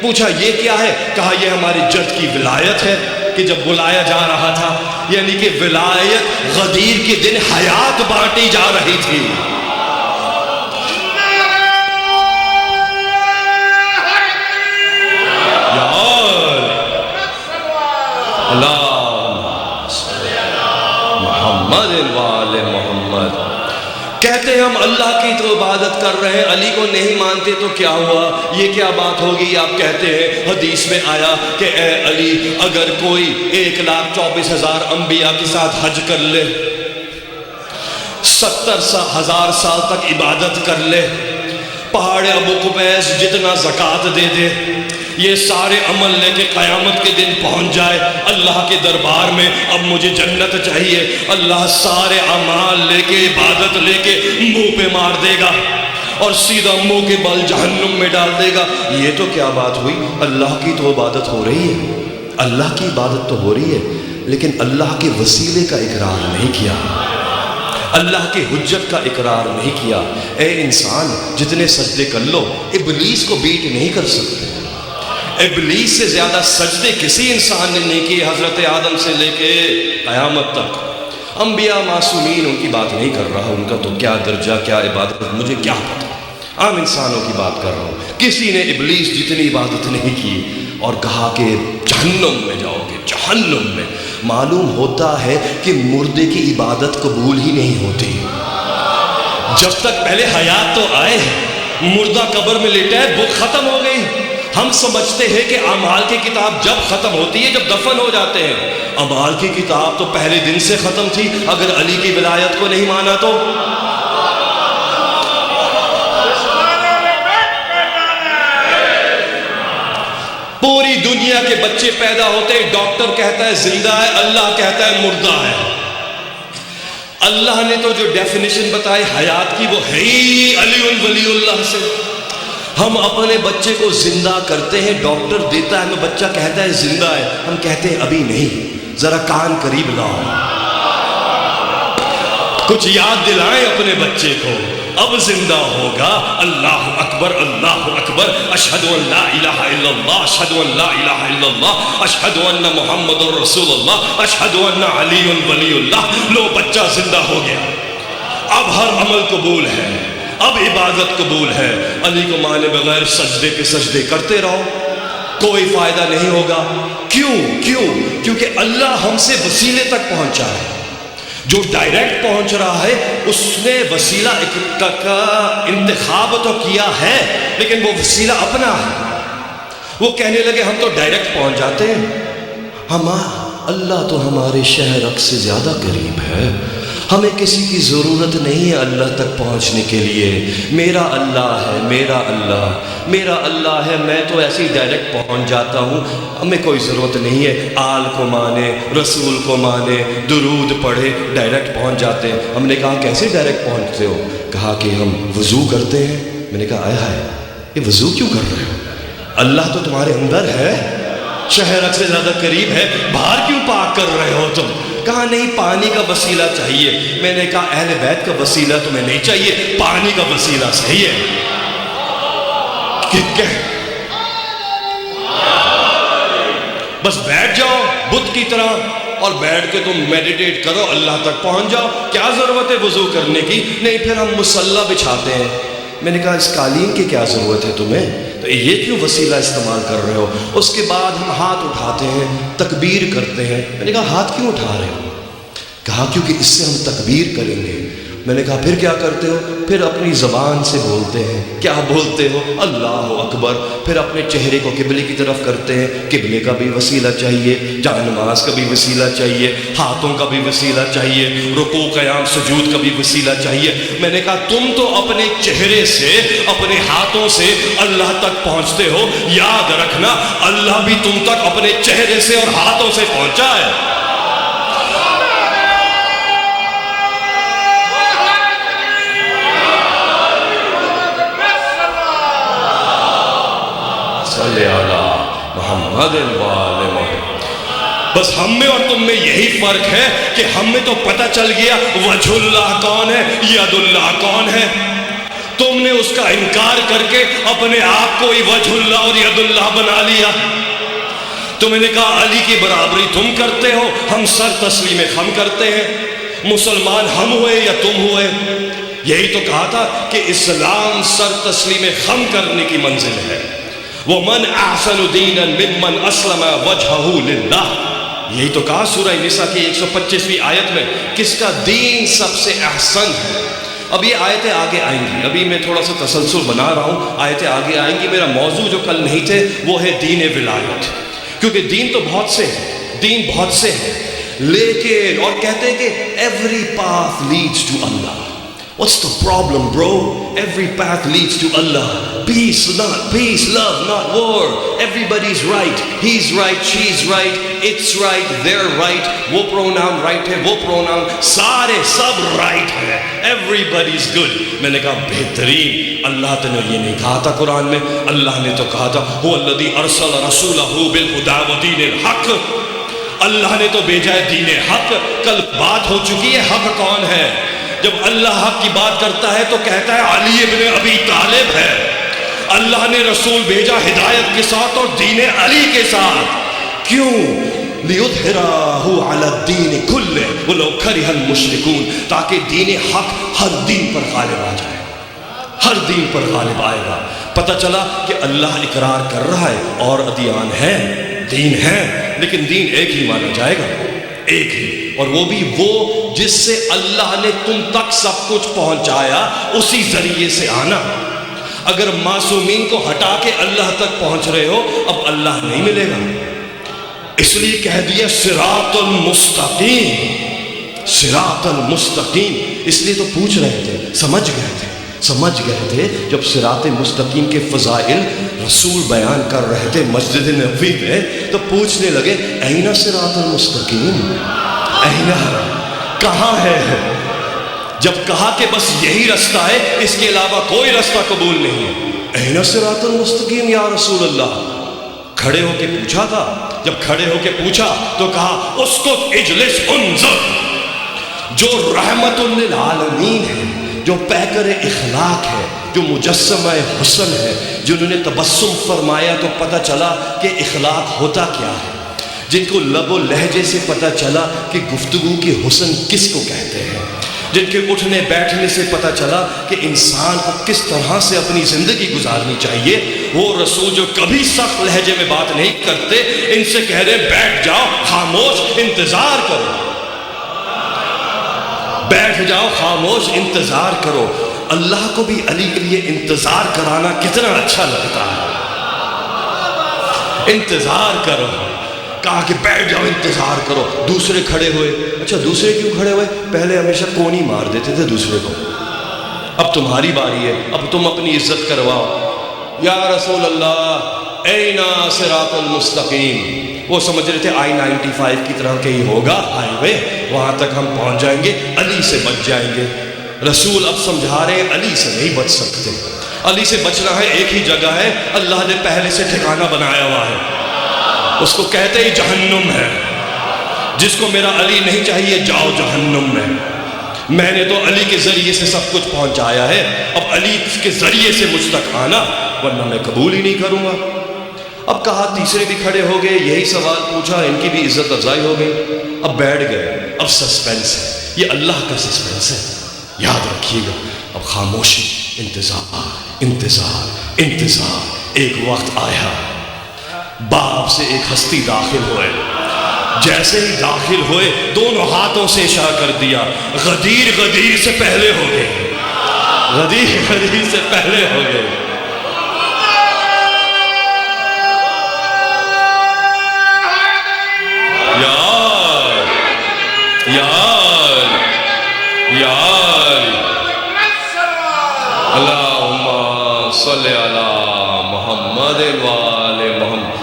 پوچھا یہ کیا ہے؟ کہا یہ ہماری جد کی ولایت ہے کہ جب بلایا جا رہا تھا، یعنی کہ ولایت غدیر کے دن حیات بانٹی جا رہی تھی. محمد وآل محمد. کہتے ہیں ہم اللہ کی تو عبادت کر رہے ہیں، علی کو نہیں مانتے تو کیا ہوا؟ یہ کیا بات ہوگی؟ آپ کہتے ہیں حدیث میں آیا کہ اے علی، اگر کوئی 1,24,000 انبیاء کے ساتھ حج کر لے، 70,000 سال تک عبادت کر لے، پہاڑ ابو قبیس جتنا زکوٰۃ دے دے، یہ سارے عمل لے کے قیامت کے دن پہنچ جائے اللہ کے دربار میں، اب مجھے جنت چاہیے، اللہ سارے اعمال لے کے عبادت لے کے منہ پہ مار دے گا اور سیدھا منہ کے بل جہنم میں ڈال دے گا. یہ تو کیا بات ہوئی؟ اللہ کی تو عبادت ہو رہی ہے، اللہ کی عبادت تو ہو رہی ہے، لیکن اللہ کے وسیلے کا اقرار نہیں کیا، اللہ کی حجت کا اقرار نہیں کیا. اے انسان، جتنے سجدے کر لو ابلیس کو بیٹ نہیں کر سکتے. ابلیس سے زیادہ سجدے کسی انسان نے نہیں کیے حضرت آدم سے لے کے قیامت تک. انبیاء معصومین ان کی بات نہیں کر رہا، ان کا تو کیا درجہ کیا عبادت مجھے کیا پتہ، عام انسانوں کی بات کر رہا ہوں۔ کسی نے ابلیس جتنی عبادت نہیں کی اور کہا کہ جہنم میں جاؤ گے، جہنم میں۔ معلوم ہوتا ہے کہ مردے کی عبادت قبول ہی نہیں ہوتی جب تک پہلے حیات تو آئے، مردہ قبر میں لیٹا ہے، بک ختم ہو گئی۔ ہم سمجھتے ہیں کہ اعمال کی کتاب جب ختم ہوتی ہے جب دفن ہو جاتے ہیں، اعمال کی کتاب تو پہلے دن سے ختم تھی۔ اگر علی کی ولایت کو نہیں مانا تو پوری دنیا کے بچے پیدا ہوتے ہیں، ڈاکٹر کہتا ہے زندہ ہے، اللہ کہتا ہے مردہ ہے۔ اللہ نے تو جو ڈیفینیشن بتائی حیات کی وہ ہے ہی علی ولی اللہ سے۔ ہم اپنے بچے کو زندہ کرتے ہیں، ڈاکٹر دیتا ہے، ہمیں بچہ کہتا ہے زندہ ہے، ہم کہتے ہیں ابھی نہیں، ذرا کان قریب لاؤ، کچھ یاد دلائیں اپنے بچے کو، اب زندہ ہوگا۔ اللہ اکبر، اللہ اکبر، اشہد ان لا الہ الا اللہ، اشہد ان لا الہ الا اللہ، اشہد ان محمد رسول اللہ، اشہد ان علی ولی اللہ۔ لو بچہ زندہ ہو گیا، اب ہر عمل قبول ہے، اب عبادت قبول ہے۔ علی کو مانے بغیر سجدے پہ سجدے کرتے رہو، کوئی فائدہ نہیں ہوگا۔ کیوں؟ کیونکہ اللہ ہم سے وسیلے تک پہنچا ہے۔ جو ڈائریکٹ پہنچ رہا ہے اس نے وسیلہ کا انتخاب تو کیا ہے، لیکن وہ وسیلہ اپنا ہے۔ وہ کہنے لگے ہم تو ڈائریکٹ پہنچ جاتے ہیں، اللہ تو ہمارے شہر سے زیادہ قریب ہے، ہمیں کسی کی ضرورت نہیں ہے اللہ تک پہنچنے کے لیے۔ میرا اللہ ہے، میرا اللہ ہے، میں تو ایسے ہی ڈائریکٹ پہنچ جاتا ہوں، ہمیں کوئی ضرورت نہیں ہے آل کو مانے، رسول کو مانے، درود پڑھے، ڈائریکٹ پہنچ جاتے ہیں۔ ہم نے کہا کیسے ڈائریکٹ پہنچتے ہو؟ کہا کہ ہم وضو کرتے ہیں۔ میں نے کہا آئے ہائے، یہ وضو کیوں کر رہے ہو؟ اللہ تو تمہارے اندر ہے، شہر سے زیادہ قریب ہے، باہر کیوں پاک کر رہے ہو تم؟ کہا نہیں پانی کا وسیلہ چاہیے۔ میں نے کہا اہل بیت کا وسیلہ تمہیں نہیں چاہیے، پانی کا وسیلہ صحیح ہے۔ بس بیٹھ جاؤ بت کی طرح اور بیٹھ کے تم میڈیٹیٹ کرو، اللہ تک پہنچ جاؤ، کیا ضرورت ہے وضو کرنے کی؟ نہیں، پھر ہم مصلی بچھاتے ہیں۔ میں نے کہا اس قالین کی کیا ضرورت ہے تمہیں؟ تو یہ کیوں وسیلہ استعمال کر رہے ہو؟ اس کے بعد ہم ہاتھ اٹھاتے ہیں، تکبیر کرتے ہیں۔ میں نے کہا ہاتھ کیوں اٹھا رہے ہو؟ کہا کیونکہ اس سے ہم تکبیر کریں گے۔ میں نے کہا پھر کیا کرتے ہو؟ پھر اپنی زبان سے بولتے ہیں۔ کیا بولتے ہو؟ اللہ اکبر۔ پھر اپنے چہرے کو قبلے کی طرف کرتے ہیں، قبلے کا بھی وسیلہ چاہیے، جان نماز کا بھی وسیلہ چاہیے، ہاتھوں کا بھی وسیلہ چاہیے، رکوع قیام سجود کا بھی وسیلہ چاہیے۔ میں نے کہا تم تو اپنے چہرے سے، اپنے ہاتھوں سے اللہ تک پہنچتے ہو، یاد رکھنا اللہ بھی تم تک اپنے چہرے سے اور ہاتھوں سے پہنچا ہے۔ صلی اللہ محمد وآل محمد۔ بس ہم میں اور تم میں یہی فرق ہے کہ ہم میں تو پتہ چل گیا وجہ اللہ کون ہے، ید اللہ کون ہے۔ تم نے اس کا انکار کر کے اپنے آپ کو ہی وجہ اللہ اور ید اللہ بنا لیا۔ تم نے کہا علی کی برابری تم کرتے ہو، ہم سر تسلیم ہم کرتے ہیں۔ مسلمان ہم ہوئے یا تم ہوئے؟ یہی تو کہا تھا کہ اسلام سر تسلیم خم کرنے کی منزل ہے۔ وَمَنْ أَحْسَنُ دِينًا مِمَّنْ أَسْلَمَ وَجْهَهُ لِلَّهِ، یہی تو کہا سورہ نساء کی 125ویں آیت میں، کس کا دین سب سے احسن ہے۔ اب یہ آیتیں آگے آئیں گی، ابھی میں تھوڑا سا تسلسل بنا رہا ہوں، آیتیں آگے آئیں گی۔ میرا موضوع جو کل نہیں تھے وہ ہے دین ولایت، کیونکہ دین تو بہت سے ہیں، دین بہت سے ہیں، لیکن اور کہتے ہیں کہ every path leads to Allah۔ What's the problem, bro? Every path leads to Allah. Peace, love, not war. Everybody's right. He's right, she's right, it's right, they're right. وہ pronoun right ہے، وہ pronoun سارے سب right ہے. Everybody's good. میں نے کہا بہترین، اللہ نے یہ نہیں کہا تھا قرآن میں، اللہ نے تو کہا تھا هو الذی ارسل رسولہ بالہدی ودین الحق۔ اللہ نے تو بھیجا ہے دین حق۔ کل بات ہو چکی ہے حق کون ہے۔ جب اللہ حق کی بات کرتا ہے تو کہتا ہے علی ابن ابی طالب ہے۔ اللہ نے رسول بھیجا ہدایت کے ساتھ اور دین علی کے ساتھ۔ کیوں؟ لیظہرہ علی الدین کلہ ولو کرہ المشرکون، تاکہ دین حق ہر دین پر غالب آ جائے، ہر دین پر غالب آئے گا۔ پتہ چلا کہ اللہ اقرار کر رہا ہے اور ادیان ہیں، دین ہیں، لیکن دین ایک ہی مانا جائے گا، ایک ہی، اور وہ بھی وہ جس سے اللہ نے تم تک سب کچھ پہنچایا، اسی ذریعے سے آنا۔ اگر معصومین کو ہٹا کے اللہ تک پہنچ رہے ہو، اب اللہ نہیں ملے گا، اس لیے کہہ دیا صراط المستقیم، صراط المستقیم۔ اس لیے تو پوچھ رہے تھے، سمجھ گئے تھے جب صراط مستقیم کے فضائل رسول بیان کر رہے تھے مسجد نبوی میں، تو پوچھنے لگے اینا صراط المستقیم، اینا، کہاں ہے؟ جب کہا کہ بس یہی رستہ ہے، اس کے علاوہ کوئی رستہ قبول نہیں ہے، اینا صراط المستقیم یا رسول اللہ؟ کھڑے ہو کے پوچھا تھا، جب کھڑے ہو کے پوچھا تو کہا اس کو اجلس انظر، جو رحمت للعالمین ہے، جو پیکر اخلاق ہے، جو مجسمہ حسن ہے، جنہوں نے تبسم فرمایا تو پتہ چلا کہ اخلاق ہوتا کیا ہے، جن کو لب و لہجے سے پتہ چلا کہ گفتگو کی حسن کس کو کہتے ہیں، جن کے اٹھنے بیٹھنے سے پتہ چلا کہ انسان کو کس طرح سے اپنی زندگی گزارنی چاہیے، وہ رسول جو کبھی سخت لہجے میں بات نہیں کرتے، ان سے کہہ رہے بیٹھ جاؤ، خاموش انتظار کرو، بیٹھ جاؤ، خاموش انتظار کرو۔ اللہ کو بھی علی کے لیے انتظار کرانا کتنا اچھا لگتا ہے، انتظار کرو، کہا کہ بیٹھ جاؤ انتظار کرو۔ دوسرے کھڑے ہوئے، اچھا دوسرے کیوں کھڑے ہوئے؟ پہلے ہمیشہ کونی مار دیتے تھے دوسرے کو، اب تمہاری باری ہے، اب تم اپنی عزت کرواؤ۔ یا رسول اللہ اینا صراط المستقیم، وہ سمجھ رہے تھے I-95 کی طرح کہیں ہوگا ہائی وے، وہاں تک ہم پہنچ جائیں گے، علی سے بچ جائیں گے۔ رسول اب سمجھا رہے علی سے نہیں بچ سکتے، علی سے بچنا ہے ایک ہی جگہ ہے، اللہ نے پہلے سے ٹھکانہ بنایا ہوا ہے، اس کو کہتے ہی جہنم ہے۔ جس کو میرا علی نہیں چاہیے جاؤ جہنم میں نے تو علی کے ذریعے سے سب کچھ پہنچایا ہے، اب علی کے ذریعے سے مجھ تک آنا، ورنہ میں قبول ہی نہیں کروں گا۔ اب کہا تیسرے بھی کھڑے ہو گئے، یہی سوال پوچھا، ان کی بھی عزت افزائی ہو گئی، اب بیٹھ گئے۔ اب سسپینس ہے، یہ اللہ کا سسپینس ہے، یاد رکھیے گا۔ اب خاموشی، انتظار۔ ایک وقت آیا، باپ سے ایک ہستی داخل ہوئے، جیسے ہی داخل ہوئے دونوں ہاتھوں سے اشارہ کر دیا، غدیر سے پہلے ہو گئے، غدیر سے پہلے ہو گئے۔ یار اللہم صلی علی محمد وآل محمد۔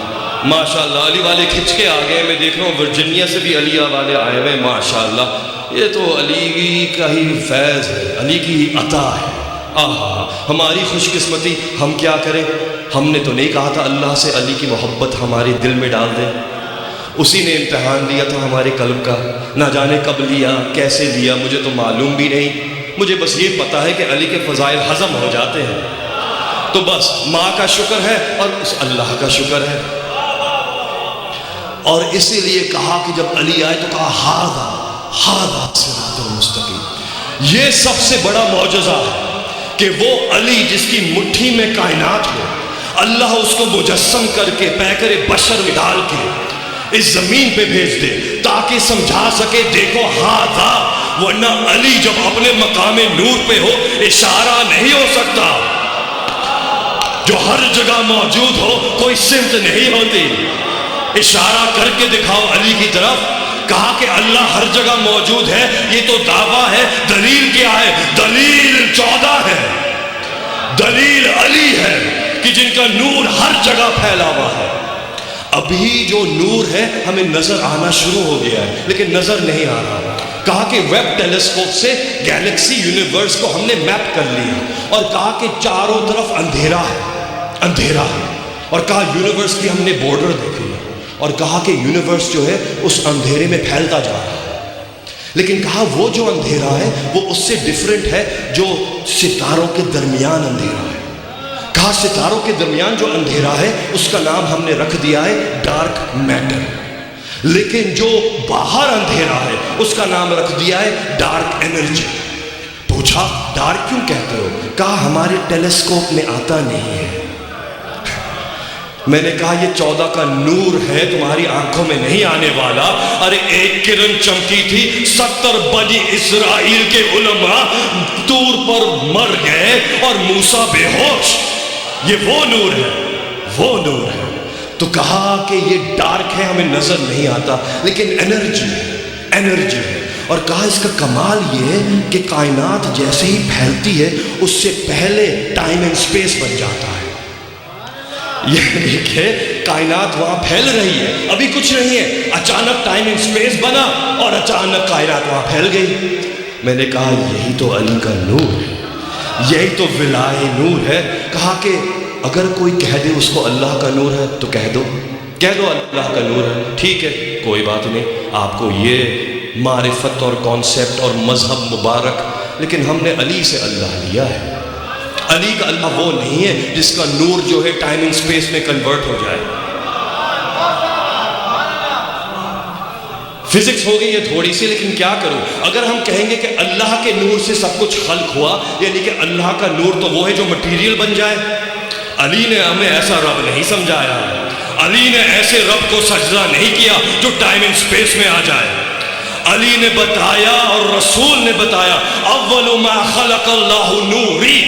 ماشاءاللہ علی والے کھچ کے آگئے، میں دیکھ رہا ہوں ورجینیا سے بھی علی والے آئے ہوئے، ماشاءاللہ یہ تو علی کا ہی فیض ہے، علی کی ہی عطا ہے۔ ہماری خوش قسمتی، ہم کیا کریں؟ ہم نے تو نہیں کہا تھا اللہ سے علی کی محبت ہمارے دل میں ڈال دے، اسی نے امتحان لیا تھا ہمارے قلب کا، نہ جانے کب لیا، کیسے لیا، مجھے تو معلوم بھی نہیں، مجھے بس یہ پتا ہے کہ علی کے فضائل ہضم ہو جاتے ہیں، تو بس ماں کا شکر ہے اور اس اللہ کا شکر ہے۔ اور اسی لیے کہا کہ جب علی آئے تو کہا ہاذا صراط المستقیم۔ یہ سب سے بڑا معجزہ ہے کہ وہ علی جس کی مٹھی میں کائنات ہو، اللہ اس کو مجسم کر کے پیکر بشر میں ڈال کے اس زمین پہ بھیج دے تاکہ سمجھا سکے دیکھو ہاذا، ورنہ علی جب اپنے مقام نور پہ ہو اشارہ نہیں ہو سکتا، جو ہر جگہ موجود ہو کوئی سمت نہیں ہوتی، اشارہ کر کے دکھاؤ علی کی طرف۔ کہا کہ اللہ ہر جگہ موجود ہے، یہ تو دعویٰ ہے، دلیل کیا ہے؟ دلیل 14 ہے، دلیل علی ہے کہ جن کا نور ہر جگہ پھیلا ہوا ہے۔ ابھی جو نور ہے ہمیں نظر آنا شروع ہو گیا ہے لیکن نظر نہیں آ رہا۔ کہا کہ ویب ٹیلیسکوپ سے گیلیکسی یونیورس کو ہم نے میپ کر لیا اور کہا کہ چاروں طرف اندھیرا ہے، اور کہا یونیورس کی ہم نے بارڈر دیکھی ہے، اور کہا کہ یونیورس جو ہے اس اندھیرے میں پھیلتا جا رہا ہے، لیکن کہا وہ جو اندھیرا ہے وہ اس سے ڈیفرنٹ ہے جو ستاروں کے درمیان اندھیرا ہے۔ کہا ستاروں کے درمیان جو اندھیرا ہے اس کا نام ہم نے رکھ دیا ہے ڈارک میٹر۔ لیکن جو باہر اندھیرا ہے اس کا نام رکھ دیا ہے ڈارک انرجی. پوچھا ڈارک کیوں کہتے ہو؟ کہا ہمارے ٹیلیسکوپ میں آتا نہیں ہے. میں نے کہا یہ 14 کا نور ہے، تمہاری آنکھوں میں نہیں آنے والا. ارے ایک کرن چمکی تھی، 70 بنی اسرائیل کے علماء طور پر مر گئے اور موسیٰ بے ہوش. یہ وہ نور ہے، وہ نور ہے. تو کہا کہ یہ ڈارک ہے، ہمیں نظر نہیں آتا، لیکن انرجی ہے، انرجی ہے. اور کہا اس کا کمال یہ ہے کہ کائنات جیسے ہی پھیلتی ہے اس سے پہلے ٹائم اینڈ سپیس بن جاتا ہے. یہ کہ کائنات وہاں پھیل رہی ہے، ابھی کچھ نہیں ہے، اچانک ٹائم اینڈ سپیس بنا اور اچانک کائنات وہاں پھیل گئی. میں نے کہا یہی تو علی کا نور ہے، یہی تو ولائے نور ہے. کہا کہ اگر کوئی کہہ دے اس کو اللہ کا نور ہے تو کہہ دو اللہ کا نور ہے. ٹھیک ہے کوئی بات نہیں، آپ کو یہ معرفت اور کانسیپٹ اور مذہب مبارک، لیکن ہم نے علی سے اللہ لیا ہے. علی کا اللہ وہ نہیں ہے جس کا نور جو ہے ٹائم اینڈ سپیس میں کنورٹ ہو جائے. فزکس ہو گئی ہے تھوڑی سی، لیکن کیا کروں. اگر ہم کہیں گے کہ اللہ کے نور سے سب کچھ خلق ہوا، یعنی کہ اللہ کا نور تو وہ ہے جو مٹیریل بن جائے. علی نے ہمیں ایسا رب نہیں سمجھایا، علی نے ایسے رب کو سجدہ نہیں کیا جو ٹائم اینڈ سپیس میں آ جائے. علی نے بتایا اور رسول نے بتایا اول ما خلق اللہ نوری،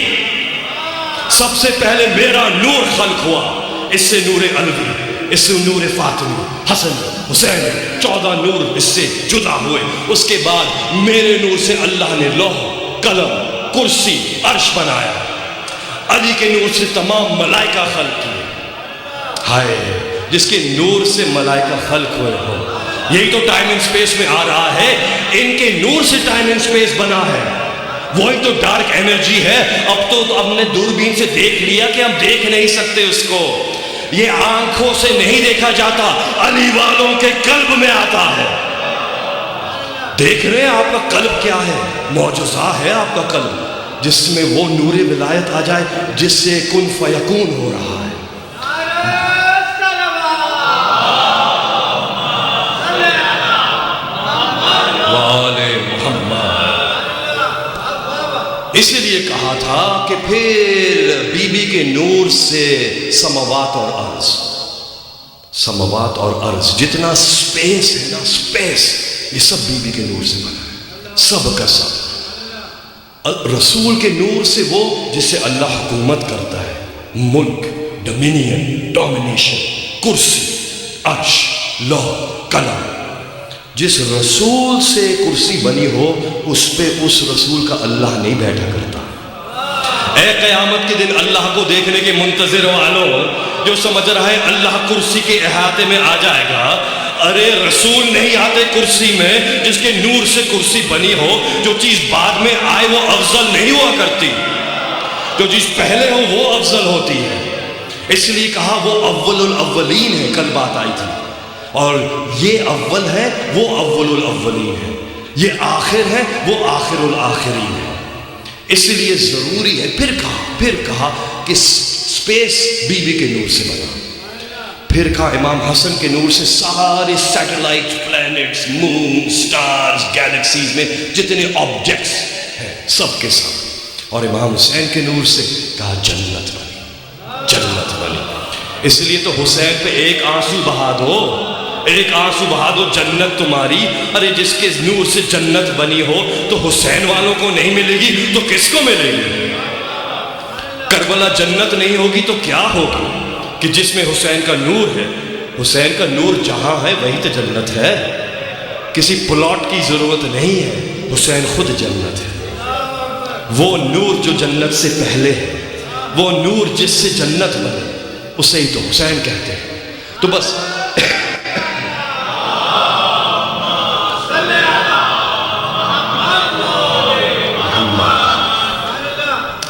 سب سے پہلے میرا نور خلق ہوا. اس سے نور علوی، اس سے نور فاطمی، حسن، حسین، 14 نور اس سے جدا ہوئے. اس کے بعد میرے نور سے اللہ نے لوح، قلم، کرسی، عرش بنایا. علی کے نور سے تمام ملائکہ خلق کی. ہائے جس کے نور سے ملائکہ خلق ہوئے ہو. یہی تو ٹائم اینڈ سپیس میں آ رہا ہے، ان کے نور سے ٹائم اینڈ سپیس بنا ہے. وہی تو ڈارک انرجی ہے. اب تو ہم نے دوربین سے دیکھ لیا کہ ہم دیکھ نہیں سکتے اس کو. یہ آنکھوں سے نہیں دیکھا جاتا، علی والوں کے قلب میں آتا ہے. دیکھ رہے ہیں آپ کا قلب کیا ہے؟ معجزہ ہے آپ کا قلب، جس میں وہ نور ولایت آ جائے جس سے کن فیکون ہو رہا ہے. اس لیے کہا تھا کہ پھر بی بی کے نور سے سماوات اور ارض، سماوات اور ارض جتنا سپیس ہے نا، سپیس یہ سب بی بی کے نور سے بنا ہے، سب کا سب. رسول کے نور سے وہ جس سے اللہ حکومت کرتا ہے، ملک، ڈومینین، ڈومینیشن، کرسی، عرش، لوح، قلم. جس رسول سے کرسی بنی ہو اس پہ اس رسول کا اللہ نہیں بیٹھا کرتا. اے قیامت کے دن اللہ کو دیکھنے کے منتظر والوں جو سمجھ رہا ہے اللہ کرسی کے احاطے میں آ جائے گا، ارے رسول نہیں آتے کرسی میں. جس کے نور سے کرسی بنی ہو، جو چیز بعد میں آئے وہ افضل نہیں ہوا کرتی، جو چیز پہلے ہو وہ افضل ہوتی ہے. اس لیے کہا وہ اول الاولین ہے. کل بات آئی تھی. اور یہ اول ہے وہ اول الاولین ہے، یہ آخر ہے وہ آخر الآخرین ہے. اس لیے ضروری ہے. پھر کہا کہ سپیس بی بی کے نور سے بنا. پھر کہا امام حسن کے نور سے سارے سیٹلائٹ، پلانٹس، مون، سٹارز، گیلیکسیز میں جتنے آبجیکٹس ہیں سب کے ساتھ. اور امام حسین کے نور سے کہا جنت بنی، جنت بنی. اس لیے تو حسین پہ ایک آنسو بہا دو، ایک آنسو بہا دو، جنت تمہاری. ارے جس کے نور سے جنت بنی ہو تو حسین والوں کو نہیں ملے گی تو کس کو ملے گی؟ کربلا جنت نہیں ہوگی تو کیا ہوگی؟ کہ جس میں حسین کا نور ہے. حسین کا نور جہاں ہے وہی تو جنت ہے. کسی پلاٹ کی ضرورت نہیں ہے، حسین خود جنت ہے. وہ نور جو جنت سے پہلے ہے، وہ نور جس سے جنت بنے، اسے ہی تو حسین کہتے ہیں. تو بس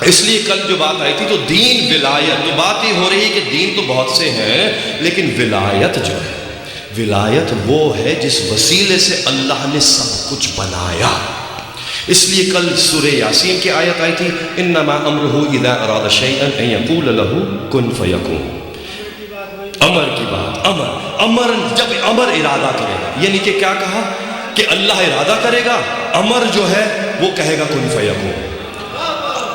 اس لیے کل جو بات آئی تھی تو دین، ولایت، تو بات یہ ہو رہی ہے کہ دین تو بہت سے ہیں، لیکن ولایت جو ہے، ولایت وہ ہے جس وسیلے سے اللہ نے سب کچھ بنایا. اس لیے کل سورہ یاسین کی آیت آئی تھی انما امرہ اذا اراد شیئا ان یقول لہ کن فیکون. امر کی بات، امر جب امر ارادہ کرے گا، یعنی کہ کیا کہا کہ اللہ ارادہ کرے گا، امر جو ہے وہ کہے گا کن فیکون۔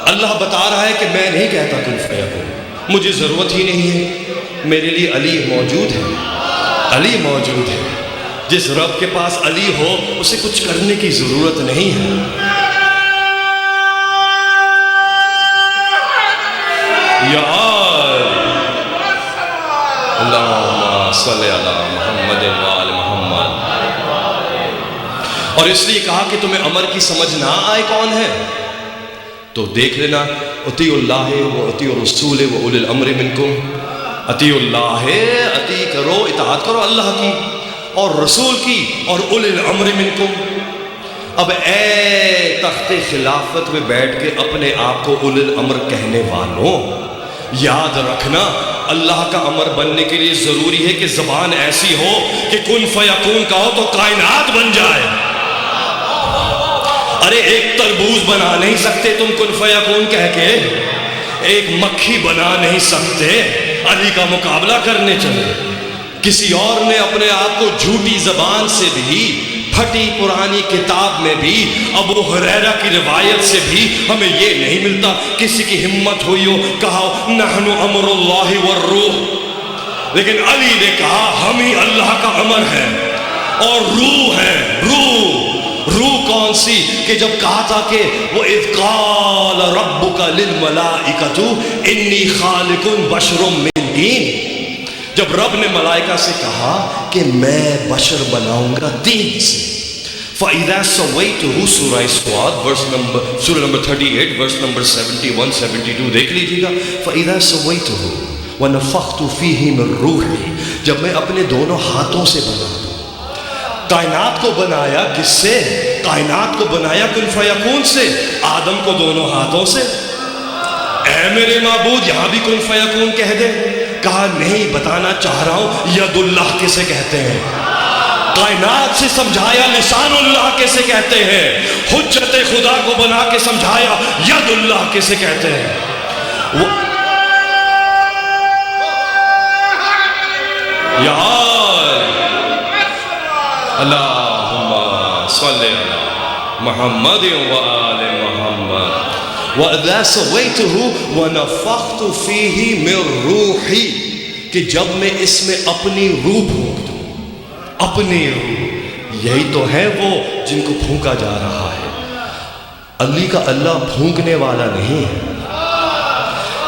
اللہ بتا رہا ہے کہ میں نہیں کہتا کن فیکون، مجھے ضرورت ہی نہیں ہے، میرے لیے علی موجود ہے، علی موجود ہے۔ جس رب کے پاس علی ہو اسے کچھ کرنے کی ضرورت نہیں ہے۔ یا اللہم صلی علی محمد وآل محمد۔ اور اس لیے کہا کہ تمہیں امر کی سمجھ نہ آئے کون ہے تو دیکھ لینا، اطیعوا اللہ و اطیعوا الرسول و اولی الامر منکم۔ اطیعوا اللہ، اطیع کرو، اطاعت کرو اللہ کی اور رسول کی اور اولی الامر منکم۔ اب اے تخت خلافت میں بیٹھ کے اپنے آپ کو اولی الامر کہنے والوں، یاد رکھنا اللہ کا امر بننے کے لیے ضروری ہے کہ زبان ایسی ہو کہ کن فیکون کہو تو کائنات بن جائے۔ ارے ایک تربوز بنا نہیں سکتے تم کن فیکون کہہ کے، ایک مکھی بنا نہیں سکتے علی کا مقابلہ کرنے چلے۔ کسی اور نے اپنے آپ کو جھوٹی زبان سے بھی، پھٹی پرانی کتاب میں بھی، ابو ہریرہ کی روایت سے بھی ہمیں یہ نہیں ملتا کسی کی ہمت ہوئی ہو کہا نحن امر اللہ والروح، لیکن علی نے کہا ہم ہی اللہ کا امر ہے اور روح ہے۔ روح کون سی؟ کہ جب کہا تھا کہ وَإِذْ قَالَ رَبُّكَ لِلْمَلَائِكَةُ إِنِّي خَالِقٌ بَشَرٌ مِّن طِينٍ، جب رب نے ملائکہ سے کہا کہ میں بشر بناؤں گا طین سے۔ فَإِذَا سَوَّيْتُهُ سورہ اسواد سورہ نمبر 38 ورس نمبر 71 72 دیکھ لیجیے گا۔ فَإِذَا سَوَّيْتُهُ وَنَفَخْتُ فِيهِ مِن رُّوحِي، جب میں اپنے دونوں ہاتھوں سے بنا دوں۔ کائنات کو بنایا کس سے؟ کائنات کو بنایا کن فیکون سے، آدم کو دونوں ہاتھوں سے۔ اے میرے معبود یہاں بھی کن فیکون کہہ دے، کہا نہیں، بتانا چاہ رہا ہوں ید اللہ کسے کہتے ہیں۔ کائنات سے سمجھایا لسان اللہ کسے کہتے ہیں، حجت خدا کو بنا کے سمجھایا ید اللہ کسے کہتے ہیں۔ اللہم صلی علی محمد وآل محمد۔ وَإِذَا سَوَّيْتُهُ وَنَفَخْتُ فِيهِ مِن رُّوحِي، کہ جب میں اس میں اپنی روح پھونک دوں، اپنی روح، یہی تو ہے وہ جن کو پھونکا جا رہا ہے۔ علی کا اللہ پھونکنے والا نہیں ہے،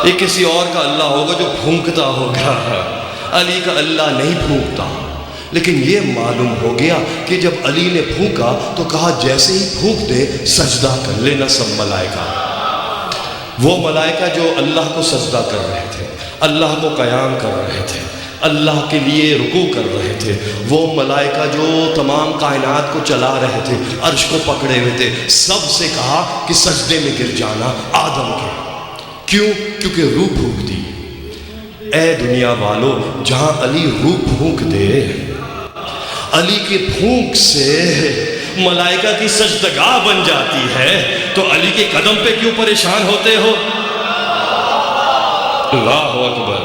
یہ کسی اور کا اللہ ہوگا جو پھونکتا ہوگا، علی کا اللہ نہیں پھونکتا۔ لیکن یہ معلوم ہو گیا کہ جب علی نے پھونکا تو کہا جیسے ہی پھونک دے سجدہ کر لینا سب ملائکہ۔ وہ ملائکہ جو اللہ کو سجدہ کر رہے تھے، اللہ کو قیام کر رہے تھے، اللہ کے لیے رکوع کر رہے تھے، وہ ملائکہ جو تمام کائنات کو چلا رہے تھے، عرش کو پکڑے ہوئے تھے، سب سے کہا کہ سجدے میں گر جانا آدم کے۔ کیوں؟ کیونکہ روح پھونک دی۔ اے دنیا والو، جہاں علی روح پھونک دے، علی کے پھونک سے ملائکہ کی سجدگاہ بن جاتی ہے، تو علی کے قدم پہ کیوں پریشان ہوتے ہو؟ اللہ اکبر۔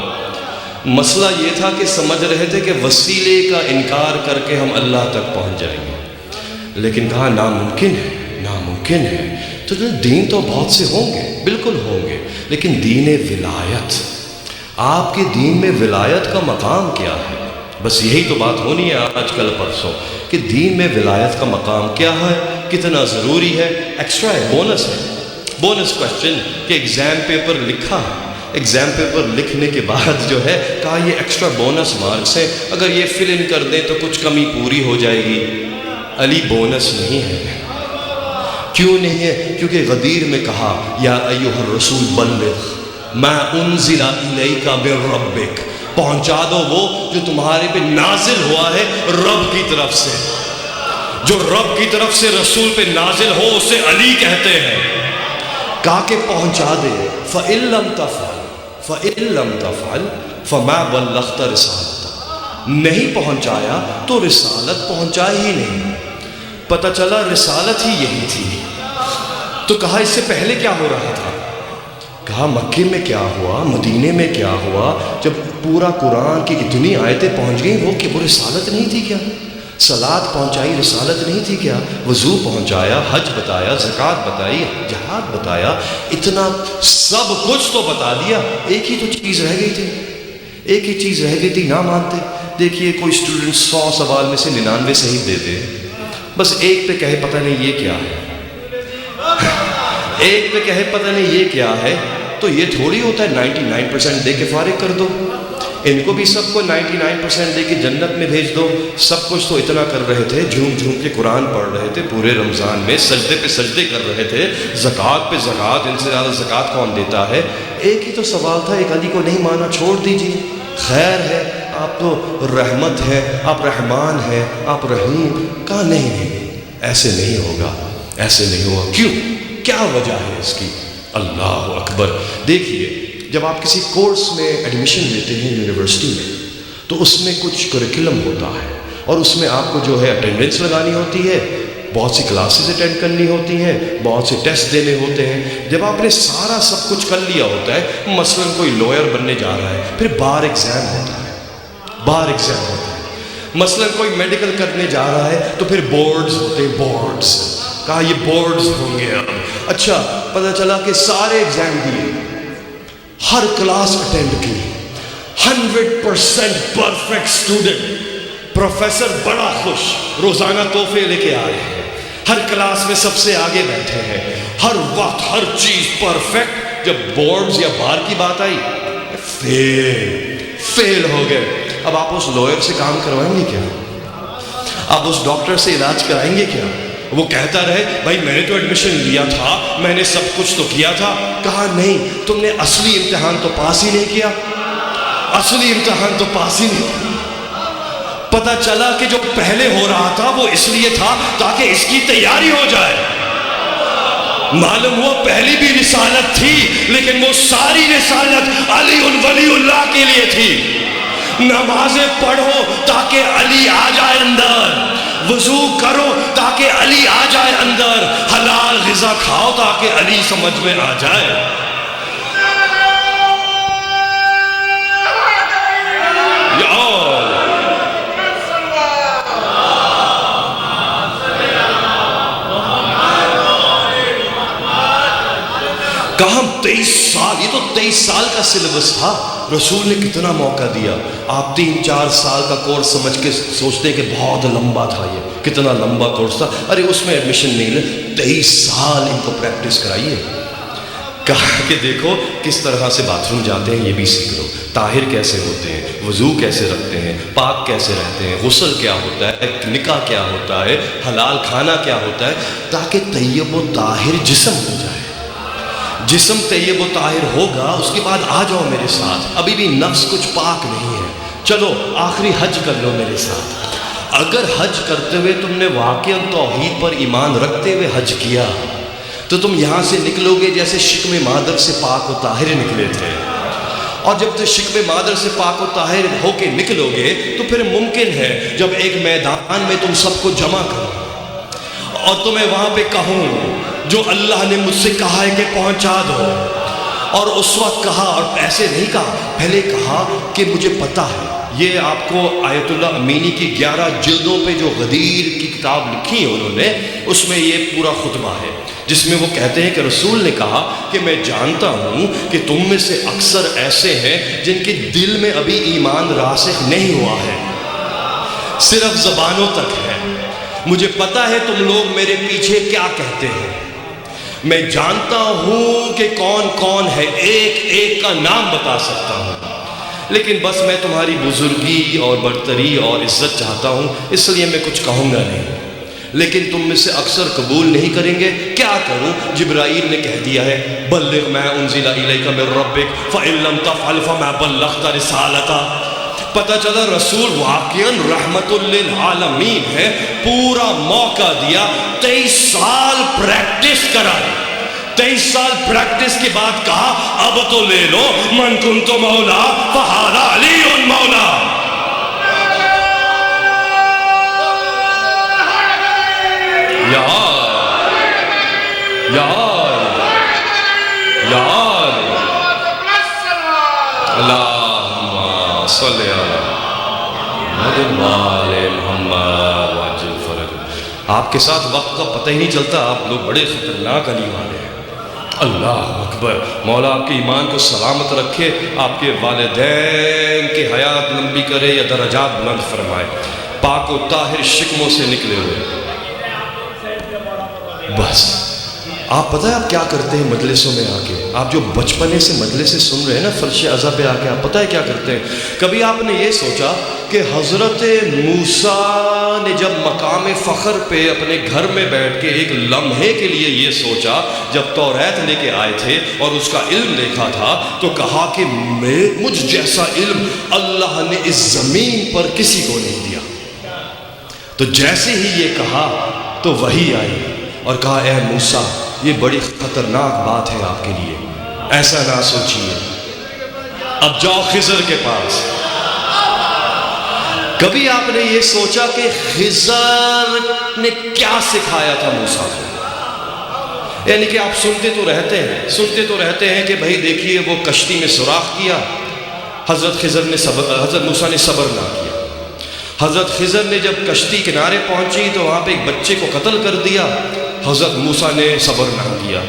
مسئلہ یہ تھا کہ سمجھ رہے تھے کہ وسیلے کا انکار کر کے ہم اللہ تک پہنچ جائیں گے، لیکن کہا ناممکن ہے، ناممکن ہے۔ تو دین تو بہت سے ہوں گے، بالکل ہوں گے، لیکن دین ولایت، آپ کے دین میں ولایت کا مقام کیا ہے؟ بس یہی تو بات ہونی ہے آج کل پرسوں کہ دین میں ولایت کا مقام کیا ہے، کتنا ضروری ہے۔ ایکسٹرا ہے، بونس ہے، بونس کوشچن کہ ایگزام پیپر لکھا، ایگزام پیپر لکھنے کے بعد جو ہے کہا یہ ایکسٹرا بونس مارکس ہیں، اگر یہ فل ان کر دیں تو کچھ کمی پوری ہو جائے گی۔ علی بونس نہیں ہے۔ کیوں نہیں ہے؟ کیونکہ غدیر میں کہا یا ایھا الرسول بلغ ما انزل الیک من ربک، پہنچا دو وہ جو تمہارے پہ نازل ہوا ہے رب کی طرف سے۔ جو رب کی طرف سے رسول پہ نازل ہو اسے علی کہتے ہیں۔ کہا کہ پہنچا دے، فَإِن لَمْ تَفْعَلْ فَمَا بَلَّغْتَ رِسَالَتَهُ، نہیں پہنچایا تو رسالت پہنچائی ہی نہیں۔ پتہ چلا رسالت ہی یہی تھی۔ تو کہا اس سے پہلے کیا ہو رہا تھا؟ کہا مکے میں کیا ہوا، مدینے میں کیا ہوا، جب پورا قرآن کی اتنی آیتیں پہنچ گئیں، وہ رسالت نہیں تھی کیا؟ صلاۃ پہنچائی، رسالت نہیں تھی کیا؟ وضو پہنچایا، حج بتایا، زکوٰۃ بتائی، جہاد بتایا، اتنا سب کچھ تو بتا دیا، ایک ہی تو چیز رہ گئی تھی، ایک ہی چیز رہ گئی تھی، نہ مانتے۔ دیکھیے کوئی اسٹوڈنٹ 100 سوال میں سے 99 صحیح دیتے، بس ایک پہ کہے پتہ نہیں یہ کیا ہے، ایک پہ کہے پتہ نہیں یہ کیا ہے، تو یہ تھوڑی ہوتا ہے 99% دے کے فارغ کر دو، ان کو بھی سب کو 99% دے کے جنت میں بھیج دو۔ سب کچھ تو اتنا کر رہے تھے، جھوم جھوم کے قرآن پڑھ رہے تھے پورے رمضان میں، سجدے پہ سجدے کر رہے تھے، زکوٰۃ پہ زکوٰۃ، ان سے زیادہ زکوٰۃ کون دیتا ہے؟ ایک ہی تو سوال تھا، ایک علی کو نہیں مانا، چھوڑ دیجیے، خیر ہے، آپ تو رحمت ہے، آپ رحمان ہیں، آپ رحیم۔ کہا نہیں، ایسے نہیں ہوگا، ایسے نہیں ہوگا۔ کیوں؟ کیا وجہ ہے اس کی؟ اللہ اکبر۔ دیکھیے جب آپ کسی کورس میں ایڈمیشن لیتے ہیں یونیورسٹی میں، تو اس میں کچھ کریکولم ہوتا ہے، اور اس میں آپ کو جو ہے اٹینڈنس لگانی ہوتی ہے، بہت سی کلاسز اٹینڈ کرنی ہوتی ہیں، بہت سے ٹیسٹ دینے ہوتے ہیں۔ جب آپ نے سارا سب کچھ کر لیا ہوتا ہے، مثلاً کوئی لوئر بننے جا رہا ہے، پھر بار ایگزام ہوتا ہے، بار ایگزام ہوتا ہے، مثلاً کوئی میڈیکل کرنے جا رہا ہے تو پھر بورڈز ہوتے ہیں، بورڈز۔ کہا یہ بورڈز ہوں گے اب۔ اچھا، پتہ چلا کہ سارے ایگزام دیے، ہر کلاس اٹینڈ کی، 100% پرفیکٹ اسٹوڈنٹ، پروفیسر بڑا خوش، روزانہ تحفے لے کے آ رہے ہیں، ہر کلاس میں سب سے آگے بیٹھے ہیں، ہر وقت ہر چیز پرفیکٹ۔ جب بورڈز یا بار کی بات آئی، فیل ہو گئے۔ اب آپ اس لوئر سے کام کروائیں گے کیا؟ آپ اس ڈاکٹر سے علاج کرائیں گے کیا؟ وہ کہتا رہے بھائی میں نے تو ایڈمیشن لیا تھا، میں نے سب کچھ تو کیا تھا۔ کہا نہیں، تم نے اصلی امتحان تو پاس ہی نہیں کیا، اصلی امتحان تو پاس ہی نہیں کیا۔ پتہ چلا کہ جو پہلے ہو رہا تھا وہ اس لیے تھا تاکہ اس کی تیاری ہو جائے۔ معلوم ہوا پہلی بھی رسالت تھی، لیکن وہ ساری رسالت علی ولی اللہ کے لیے تھی۔ نمازیں پڑھو تاکہ علی آ جائے اندر، وضو کرو تاکہ علی آ جائے اندر، حلال غذا کھاؤ تاکہ علی سمجھ میں آ جائے۔ کہاں 23 سال، یہ تو 23 سال کا سلیبس تھا، رسول نے کتنا موقع دیا۔ آپ 3-4 سال کا کورس سمجھ کے سوچتے کہ بہت لمبا تھا، یہ کتنا لمبا کورس تھا، ارے اس میں ایڈمیشن نہیں لے، 23 سال ان کو پریکٹس کرائیے۔ کہا کہ دیکھو کس طرح سے باتھ روم جاتے ہیں یہ بھی سیکھ لو، طاہر کیسے ہوتے ہیں، وضو کیسے رکھتے ہیں، پاک کیسے رہتے ہیں، غسل کیا ہوتا ہے، نکاح کیا ہوتا ہے، حلال کھانا کیا ہوتا ہے، تاکہ طیب و طاہر جسم ہو جائے۔ جسم طیب و طاہر ہوگا، اس کے بعد آ جاؤ میرے ساتھ، ابھی بھی نفس کچھ پاک نہیں ہے، چلو آخری حج کر لو میرے ساتھ۔ اگر حج کرتے ہوئے تم نے واقعاً توحید پر ایمان رکھتے ہوئے حج کیا تو تم یہاں سے نکلو گے جیسے شکم مادر سے پاک و طاہر نکلے تھے، اور جب تم شکم مادر سے پاک و طاہر ہو کے نکلو گے تو پھر ممکن ہے جب ایک میدان میں تم سب کو جمع کرو اور تمہیں وہاں پہ کہوں جو اللہ نے مجھ سے کہا ہے کہ پہنچا دو، اور اس وقت کہا، اور ایسے نہیں کہا، پہلے کہا کہ مجھے پتہ ہے۔ یہ آپ کو آیت اللہ امینی کی 11 جلدوں پہ جو غدیر کی کتاب لکھی ہے انہوں نے، اس میں یہ پورا خطبہ ہے جس میں وہ کہتے ہیں کہ رسول نے کہا کہ میں جانتا ہوں کہ تم میں سے اکثر ایسے ہیں جن کے دل میں ابھی ایمان راسخ نہیں ہوا ہے، صرف زبانوں تک ہے۔ مجھے پتہ ہے تم لوگ میرے پیچھے کیا کہتے ہیں، میں جانتا ہوں کہ کون کون ہے، ایک ایک کا نام بتا سکتا ہوں، لیکن بس میں تمہاری بزرگی اور برتری اور عزت چاہتا ہوں، اس لیے میں کچھ کہوں گا نہیں، لیکن تم میں سے اکثر قبول نہیں کریں گے۔ کیا کروں؟ جبرائیل نے کہہ دیا ہے بلغ ما انزل الیک من ربک فإن لم تفعل فما بلغت رسالتہ۔ پتہ چلا رسول واقعاً رحمت للعالمین ہے، پورا موقع دیا، 23 سال پریکٹس کرا، 23 سال پریکٹس کے بعد کہا اب تو لے لو، من کنت مولا فہذا علی مولا۔ یار صلی محمد واجل فرج. آپ کے ساتھ وقت کا پتہ ہی نہیں چلتا، آپ لوگ بڑے خطرناک علی والے ہیں. اللہ اکبر. مولا آپ کے ایمان کو سلامت رکھے، آپ کے والدین کی حیات لمبی کرے یا درجات بلند فرمائے. پاک و طاہر شکموں سے نکلے ہوئے. بس آپ پتہ ہے آپ کیا کرتے ہیں مجلسوں میں آ کے؟ آپ جو بچپنے سے مجلسیں سن رہے ہیں نا فرش عزا پہ آ کے، آپ پتہ ہے کیا کرتے ہیں؟ کبھی آپ نے یہ سوچا کہ حضرت موسیٰ نے جب مقام فخر پہ اپنے گھر میں بیٹھ کے ایک لمحے کے لیے یہ سوچا، جب توریت لے کے آئے تھے اور اس کا علم دیکھا تھا، تو کہا کہ مجھ جیسا علم اللہ نے اس زمین پر کسی کو نہیں دیا. تو جیسے ہی یہ کہا تو وحی آئی اور کہا اے موسیٰ یہ بڑی خطرناک بات ہے آپ کے لیے، ایسا نہ سوچیے، اب جاؤ خضر کے پاس. کبھی آپ نے یہ سوچا کہ خضر نے کیا سکھایا تھا موسیٰ کو؟ یعنی کہ آپ سنتے تو رہتے ہیں کہ بھائی دیکھیے وہ کشتی میں سوراخ کیا، حضرت موسیٰ نے صبر نہ کیا. حضرت خضر نے جب کشتی کنارے پہنچی تو وہاں پہ ایک بچے کو قتل کر دیا، حضرت موسیٰ نے صبر نہ کیا.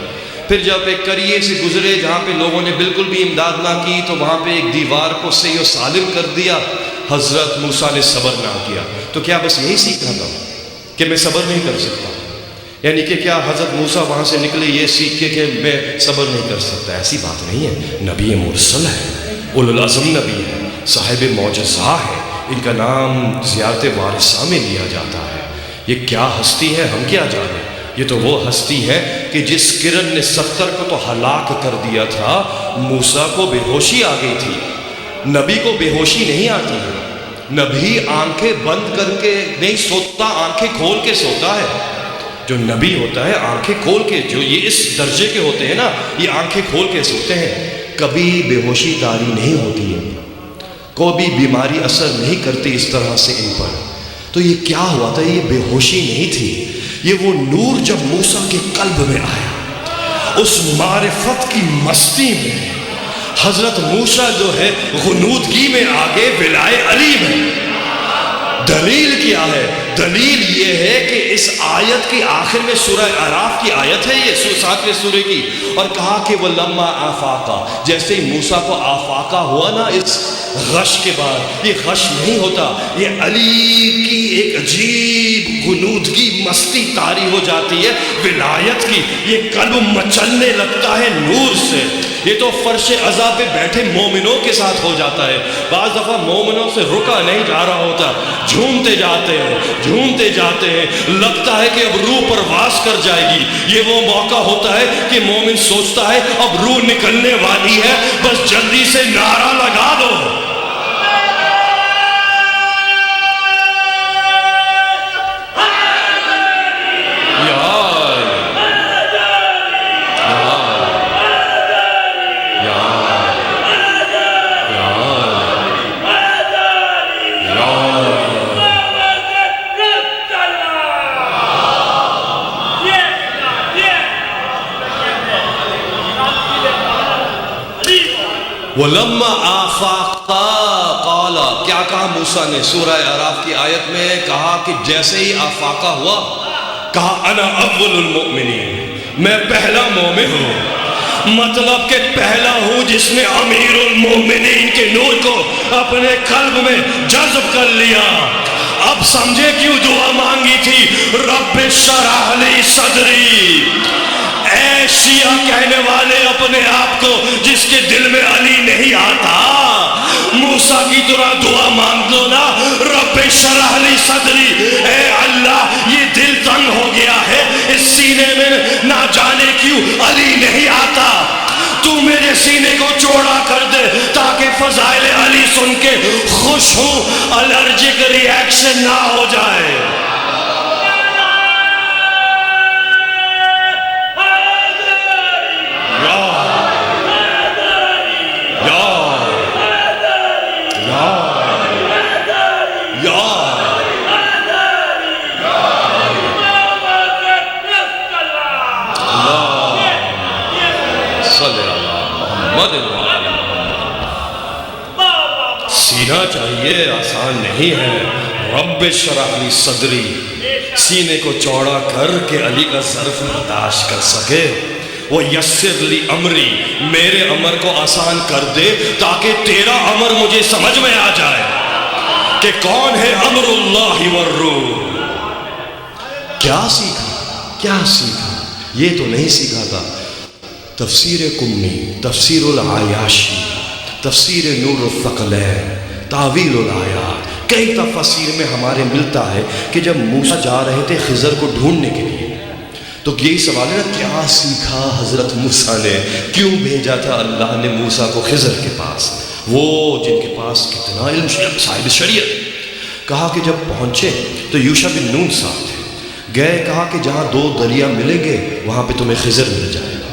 پھر جب ایک قریے سے گزرے جہاں پہ لوگوں نے بالکل بھی امداد نہ کی تو وہاں پہ ایک دیوار کو صحیح و سالم کر دیا، حضرت موسیٰ نے صبر نہ کیا. تو کیا بس یہی سیکھنا تھا کہ میں صبر نہیں کر سکتا؟ یعنی کہ کیا حضرت موسیٰ وہاں سے نکلے یہ سیکھ کے کہ میں صبر نہیں کر سکتا؟ ایسی بات نہیں ہے. نبی مرسل ہے، اولو العزم نبی ہے، صاحب معجزہ ہے، ان کا نام زیارت وارثہ میں لیا جاتا ہے. یہ کیا ہستی ہے ہم کیا جانیں. یہ تو وہ ہستی ہے کہ جس کرن نے 70 کو تو ہلاک کر دیا تھا، موسیٰ کو بے ہوشی آ گئی تھی. نبی کو بے ہوشی نہیں آتی ہے. نبی آنکھیں بند کر کے نہیں سوتا، آنکھیں کھول کے سوتا ہے. جو نبی ہوتا ہے آنکھیں کھول کے، جو یہ اس درجے کے ہوتے ہیں نا، یہ آنکھیں کھول کے سوتے ہیں. کبھی بے ہوشی طاری نہیں ہوتی ہے، کوئی بھی بیماری اثر نہیں کرتی اس طرح سے ان پر. تو یہ کیا ہوا تھا؟ یہ بے ہوشی نہیں تھی، یہ وہ نور جب موسیٰ کے قلب میں آیا، اس معرفت کی مستی میں حضرت موسیٰ جو ہے غنودگی میں آگے ولائے علی میں. دلیل کیا ہے؟ دلیل یہ ہے کہ اس آیت کی آخر میں سورہ اعراف کی آیت ہے، یہ 7ویں سورے کی، اور کہا کہ وَلَمَّا آفَاقَ، جیسے ہی موسیٰ کو آفاقہ ہوا نا اس غش کے بعد، یہ غش نہیں ہوتا، یہ علی کی ایک عجیب غنودگی مستی طاری ہو جاتی ہے ولایت کی. یہ قلب مچلنے لگتا ہے نور سے. یہ تو فرش عزا پہ بیٹھے مومنوں کے ساتھ ہو جاتا ہے. بعض دفعہ مومنوں سے رکا نہیں جا رہا ہوتا، جھومتے جاتے ہیں، لگتا ہے کہ اب روح پرواز کر جائے گی. یہ وہ موقع ہوتا ہے کہ مومن سوچتا ہے اب روح نکلنے والی ہے، بس جلدی سے نعرہ لگا دو. وَلَمَّا آفَاقَ قَالَ، کیا کہا موسیٰ نے؟ سورہ اعراف کی آیت میں کہا کہ جیسے ہی آفاقہ ہوا، کہا انا اول المؤمنین، میں پہلا مومن ہوں. مطلب کہ پہلا ہوں جس نے امیر المومنین کے نور کو اپنے قلب میں جذب کر لیا. اب سمجھے کیوں دعا مانگی تھی؟ رب اشرح لی صدری. اے شیعہ کہنے والے اپنے آپ کو جس کے دل میں علی نہیں آتا، موسیٰ کی طرح دعا مانگ لو نا، رب اشرح لی صدری. اے اللہ یہ دل تنگ ہو گیا ہے، اس سینے میں نہ جانے کیوں علی نہیں آتا، تو میرے سینے کو چوڑا کر دے تاکہ فضائل علی سن کے خوش ہوں، الرجک ریاکشن نہ ہو جائے. سینہ چاہیے، آسان نہیں ہے۔ رب اشرح لی صدری، سینے کو چوڑا کر کے علی کا ظرف برداشت کر سکے۔ وہ یسر لی امری، میرے امر کو آسان کر دے تاکہ تیرا امر مجھے سمجھ میں آ جائے کہ کون ہے امر اللہ والروح۔ کیا سیکھا یہ تو نہیں سیکھا تھا۔ تفسیر قمی، تفسیر العیاشی، تفسیر نور الثقلین، تعویل الآیات، کئی تفاسیر میں ہمارے ملتا ہے کہ جب موسیٰ جا رہے تھے خضر کو ڈھونڈنے کے لیے تو یہی سوال ہے نا، کیا سیکھا حضرت موسیٰ نے؟ کیوں بھیجا تھا اللہ نے موسیٰ کو خضر کے پاس؟ وہ جن کے پاس کتنا علم، صاحب شریعت۔ کہا کہ جب پہنچے تو یوشع بن نون صاحب تھے، گئے کہا کہ جہاں دو دریا ملیں گے وہاں پہ تمہیں خضر مل جائے گا۔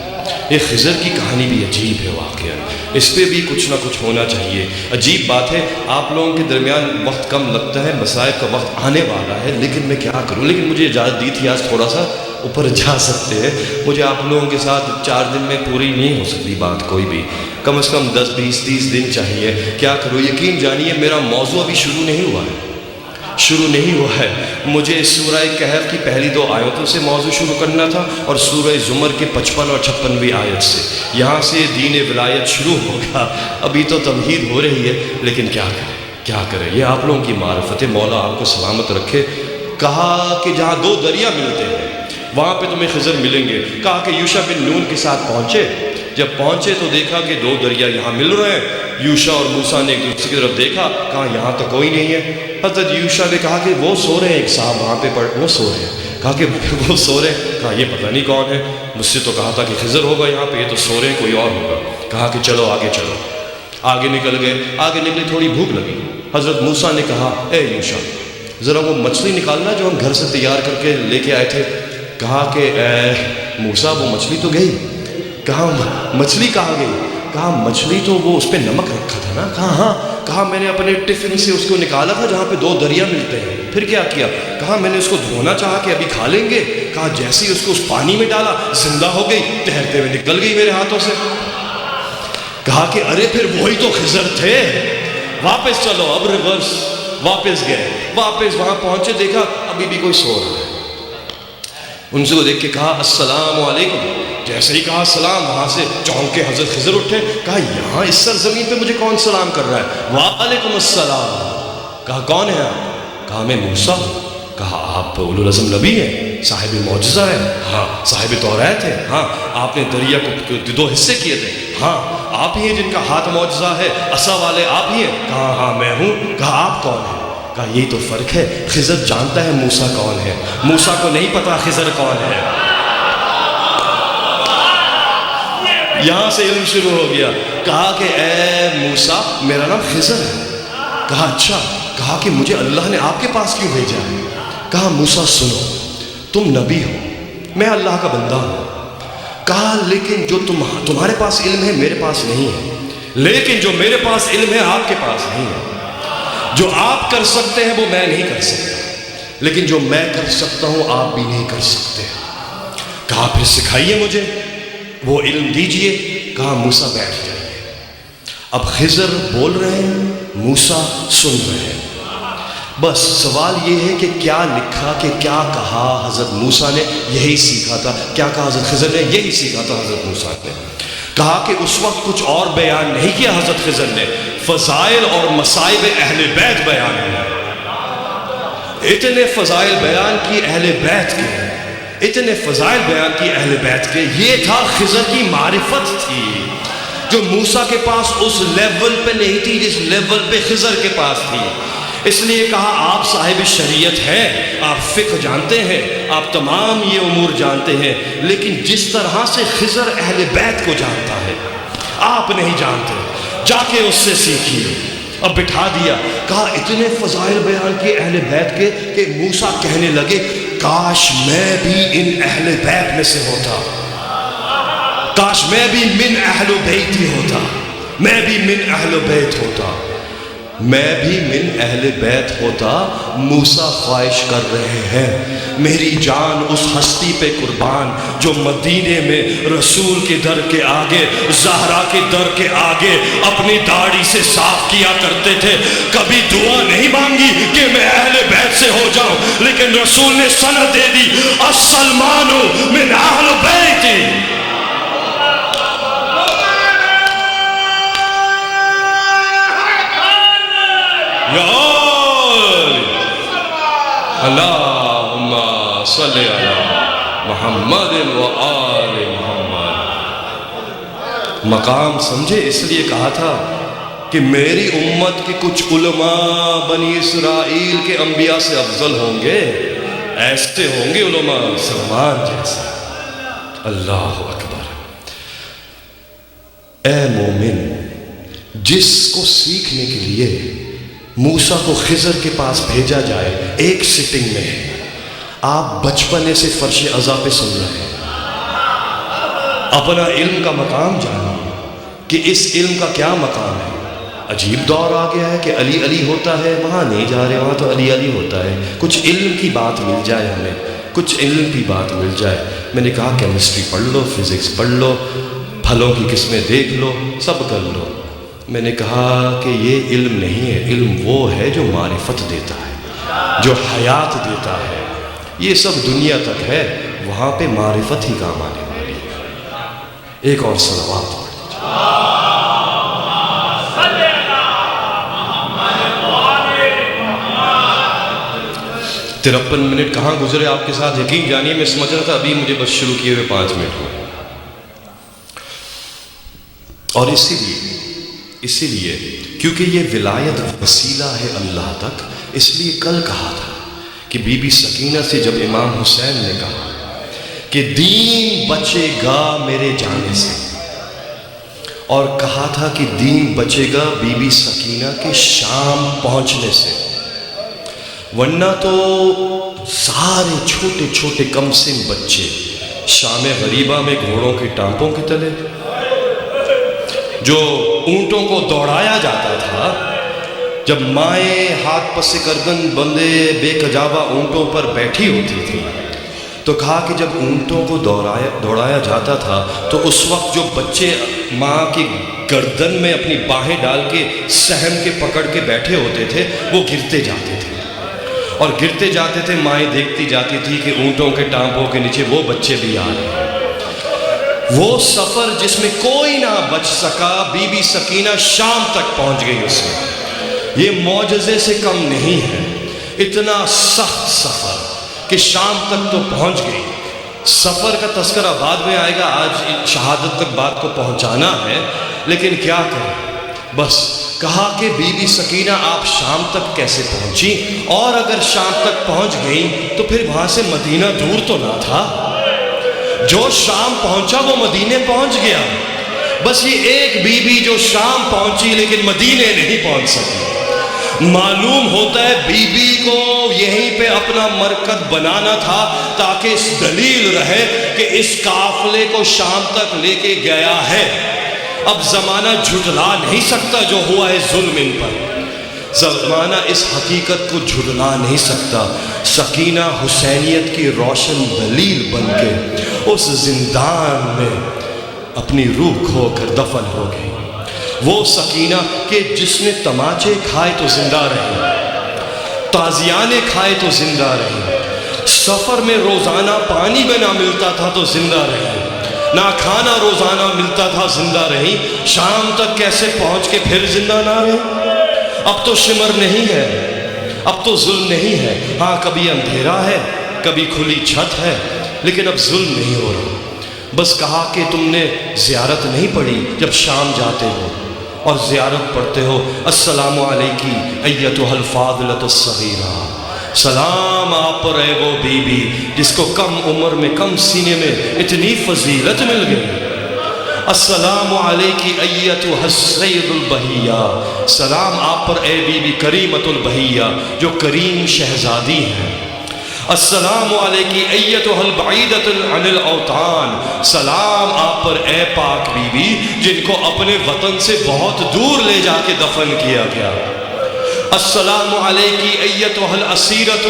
یہ خضر کی کہانی بھی عجیب ہے واقعہ، اس پہ بھی کچھ نہ کچھ ہونا چاہیے۔ عجیب بات ہے، آپ لوگوں کے درمیان وقت کم لگتا ہے، مصائب کا وقت آنے والا ہے، لیکن میں کیا کروں، لیکن مجھے اجازت دی تھی آج تھوڑا سا اوپر جا سکتے ہیں۔ مجھے آپ لوگوں کے ساتھ 4 دن میں پوری نہیں ہو سکتی بات کوئی بھی، کم از کم 10 20 30 دن چاہیے۔ کیا کروں، یقین جانیے میرا موضوع ابھی شروع نہیں ہوا ہے۔ مجھے سورہ کہف کی پہلی 2 آیتوں سے موضوع شروع کرنا تھا اور سورہ زمر کے 55 اور 56ویں آیت سے، یہاں سے دین ولایت شروع ہوگا۔ ابھی تو تمہید ہو رہی ہے، لیکن کیا کریں، یہ آپ لوگوں کی معرفت ہے، مولا آپ کو سلامت رکھے۔ کہا کہ جہاں 2 دریا ملتے ہیں وہاں پہ تمہیں خضر ملیں گے۔ کہا کہ یوشع بن نون کے ساتھ پہنچے، جب پہنچے تو دیکھا کہ 2 دریا یہاں مل رہے ہیں۔ یوشع اور موسیٰ نے ایک دوسرے کی طرف دیکھا، کہا یہاں تو کوئی نہیں ہے۔ حضرت یوشع نے کہا کہ وہ سو رہے ہیں، ایک صاحب وہاں پہ وہ سو رہے ہیں۔ کہا کہ وہ سو رہے ہیں، کہا یہ پتہ نہیں کون ہے، مجھ سے تو کہا تھا کہ خضر ہوگا یہاں پہ، یہ تو سو رہے ہیں، کوئی اور ہوگا۔ کہا کہ چلو آگے نکل گئے۔ آگے نکلے، تھوڑی بھوک لگی۔ حضرت موسیٰ نے کہا اے یوشع ذرا وہ مچھلی نکالنا جو ہم گھر سے تیار کر کے لے کے آئے تھے۔ کہا کہ اے موسیٰ وہ مچھلی تو گئی۔ کہا مچھلی کہاں گئی؟ کہا مچھلی تو وہ اس پہ نمک رکھا تھا نا۔ کہا ہاں۔ کہا میں نے اپنے ٹفن سے اس کو نکالا تھا جہاں پہ 2 دریا ملتے ہیں، پھر کیا کیا؟ کہا میں نے اس کو دھونا چاہا کہ ابھی کھا لیں گے۔ کہا جیسے ہی اس کو اس پانی میں ڈالا زندہ ہو گئی، تیرتے ہوئے نکل گئی میرے ہاتھوں سے۔ کہا کہ ارے پھر وہی تو خضر تھے، واپس چلو، اب ریورس۔ واپس گئے، واپس وہاں پہنچے، دیکھا ابھی بھی کوئی سو رہا ہے۔ ان سے وہ دیکھ کے کہا السلام علیکم۔ جیسے ہی کہا سلام، وہاں سے چونک کے حضرت خضر اٹھے۔ کہا یہاں اس سرزمین پہ مجھے کون سلام کر رہا ہے؟ وعلیکم السلام۔ کہا کون ہے آپ؟ کہا میں موسیٰ ہوں۔ کہا آپ اولو العزم نبی ہیں، صاحب معجزہ ہے؟ ہاں۔ صاحب توریت ہے؟ ہاں۔ آپ نے دریا کو 2 حصے کیے تھے؟ ہاں۔ آپ ہی ہیں جن کا ہاتھ معجزہ ہے، عصا والے آپ ہی ہیں؟ کہا ہاں میں ہوں۔ کہا آپ کون ہیں؟ کہا یہی تو فرق ہے، خضر جانتا ہے موسیٰ کون ہے، موسیٰ کو نہیں پتا خضر کون ہے۔ یہاں سے علم شروع ہو گیا۔ کہا کہ اے موسیٰ میرا نام خضر ہے۔ کہا اچھا۔ کہا کہ مجھے اللہ نے آپ کے پاس کیوں بھیجا ہے؟ کہا موسیٰ سنو، تم نبی ہو، میں اللہ کا بندہ ہوں۔ کہا لیکن جو تمہارے پاس علم ہے میرے پاس نہیں ہے، لیکن جو میرے پاس علم ہے آپ کے پاس نہیں ہے۔ جو آپ کر سکتے ہیں وہ میں نہیں کر سکتا، لیکن جو میں کر سکتا ہوں آپ بھی نہیں کر سکتے۔ کہا پھر سکھائیے مجھے، وہ علم دیجئے۔ کہا موسیٰ بیٹھ جائیے۔ اب خضر بول رہے ہیں، موسیٰ سن رہے ہیں۔ بس سوال یہ ہے کہ کیا لکھا کہ کیا کہا حضرت موسیٰ نے؟ یہی سیکھا تھا۔ کیا کہا حضرت خضر نے؟ یہی سیکھا تھا حضرت موسیٰ نے۔ کہا کہ اس وقت کچھ اور بیان نہیں کیا حضرت خضر نے، فضائل اور مصائب اہل بیت بیان ہوئے۔ اتنے فضائل بیان کی اہل بیت کے، اتنے فضائل بیان کی اہل بیت کے۔ یہ تھا خضر کی معرفت تھی جو موسیٰ کے پاس اس لیول پہ نہیں تھی جس لیول پہ خضر کے پاس تھی۔ اس لیے کہا آپ صاحب شریعت ہیں، آپ فقہ جانتے ہیں، آپ تمام یہ امور جانتے ہیں، لیکن جس طرح سے خضر اہل بیت کو جانتا ہے آپ نہیں جانتے، جا کے اس سے سیکھیے۔ اب بٹھا دیا۔ کہا اتنے فضائل بیان کیے اہل بیت کے کہ موسیٰ کہنے لگے کاش میں بھی ان اہل بیت میں سے ہوتا، کاش میں بھی من اہل بیت ہی ہوتا، میں بھی من اہل بیت ہوتا۔ میں بھی من اہل بیت ہوتا موسیٰ خواہش کر رہے ہیں میری جان اس ہستی پہ قربان جو مدینے میں رسول کے در کے آگے زہرا کے در کے آگے اپنی داڑھی سے صاف کیا کرتے تھے. کبھی دعا نہیں مانگی کہ میں اہل بیت سے ہو جاؤں, لیکن رسول نے سند دے دی السلمان من اہل بیت. اللہم صلی علی محمد و آل محمد. مقام سمجھے, اس لیے کہا تھا کہ میری امت کے کچھ علماء بنی اسرائیل کے انبیاء سے افضل ہوں گے, ایسے ہوں گے علماء سلمان جیسے. اللہ اکبر. اے مومن, جس کو سیکھنے کے لیے موسیٰ کو خضر کے پاس بھیجا جائے ایک سٹنگ میں, آپ بچپنے سے فرش عزا پہ سن رہے ہیں. اپنا علم کا مقام جانیے کہ اس علم کا کیا مقام ہے. عجیب دور آ گیا ہے کہ علی علی ہوتا ہے, وہاں نہیں جا رہے, وہاں تو علی علی ہوتا ہے. کچھ علم کی بات مل جائے ہمیں, کچھ علم کی بات مل جائے. میں نے کہا کیمسٹری پڑھ لو, فزکس پڑھ لو, پھلوں کی قسمیں دیکھ لو, سب کر لو. میں نے کہا کہ یہ علم نہیں ہے, علم وہ ہے جو معرفت دیتا ہے, جو حیات دیتا ہے. یہ سب دنیا تک ہے, وہاں پہ معرفت ہی کام آنے والی ہے. ایک اور صلوات. 53 منٹ کہاں گزرے آپ کے ساتھ یقین جانیے میں سمجھ رہا تھا ابھی مجھے بس شروع کیے ہوئے 5 منٹ ہوئے. اور اسی لیے کیونکہ یہ ولایت وسیلہ ہے اللہ تک, اس لیے کل کہا تھا کہ بی بی سکینہ سے جب امام حسین نے کہا کہ دین بچے گا میرے جانے سے, اور کہا تھا کہ دین بچے گا بی بی سکینہ کے شام پہنچنے سے, ورنہ تو سارے چھوٹے چھوٹے کم سن بچے شام غریبہ میں گھوڑوں کے ٹانپوں کے تلے, جو اونٹوں کو دوڑایا جاتا تھا, جب مائیں ہاتھ پس گردن بندے بے کجاوا اونٹوں پر بیٹھی ہوتی تھی, تو کہا کہ جب اونٹوں کو دوڑایا جاتا تھا تو اس وقت جو بچے ماں کی گردن میں اپنی باہیں ڈال کے سہم کے پکڑ کے بیٹھے ہوتے تھے وہ گرتے جاتے تھے, اور گرتے جاتے تھے مائیں دیکھتی جاتی تھی کہ اونٹوں کے ٹانپوں کے نیچے وہ بچے بھی آ رہے ہیں. وہ سفر جس میں کوئی نہ بچ سکا, بی بی سکینہ شام تک پہنچ گئی اس میں. یہ معجزے سے کم نہیں ہے, اتنا سخت سفر کہ شام تک تو پہنچ گئی. سفر کا تذکرہ بعد میں آئے گا, آج شہادت تک بات کو پہنچانا ہے, لیکن کیا کریں. بس کہا کہ بی بی سکینہ آپ شام تک کیسے پہنچی, اور اگر شام تک پہنچ گئی تو پھر وہاں سے مدینہ دور تو نہ تھا, جو شام پہنچا وہ مدینے پہنچ گیا. بس یہ ایک بی بی جو شام پہنچی لیکن مدینے نہیں پہنچ سکی. معلوم ہوتا ہے بی بی کو یہیں پہ اپنا مرکز بنانا تھا تاکہ اس دلیل رہے کہ اس قافلے کو شام تک لے کے گیا ہے. اب زمانہ جھٹلا نہیں سکتا جو ہوا ہے ظلم ان پر, زمانہ اس حقیقت کو جھٹلا نہیں سکتا. سکینہ حسینیت کی روشن دلیل بن کے اس زندان میں اپنی روح کھو کر دفن ہو گئی. وہ سکینہ کہ جس نے تماچے کھائے تو زندہ رہی, تازیانے کھائے تو زندہ رہی, سفر میں روزانہ پانی میں نہ ملتا تھا تو زندہ رہی, نہ کھانا روزانہ ملتا تھا زندہ رہی. شام تک کیسے پہنچ کے پھر زندہ نہ رہی. اب تو شمر نہیں ہے, اب تو ظلم نہیں ہے. ہاں کبھی اندھیرا ہے, کبھی کھلی چھت ہے, لیکن اب ظلم نہیں ہو رہا. بس کہا کہ تم نے زیارت نہیں پڑھی جب شام جاتے ہو اور زیارت پڑھتے ہو, السلام علیکی ایتھا الفاضلۃ الصغیرہ, سلام آپ پر اے وہ بی بی جس کو کم عمر میں کم سینے میں اتنی فضیلت مل گئی. السلام علیکی ایتھا السید البہیہ, سلام آپ پر اے بی بی کریمۃ البہیہ جو کریم شہزادی ہیں. السلام علیکی ایتھا البعیدۃ عن الاوطان, سلام آپ پر اے پاک بی بی جن کو اپنے وطن سے بہت دور لے جا کے دفن کیا گیا. السلام علیکی ایتها الاسیرۃ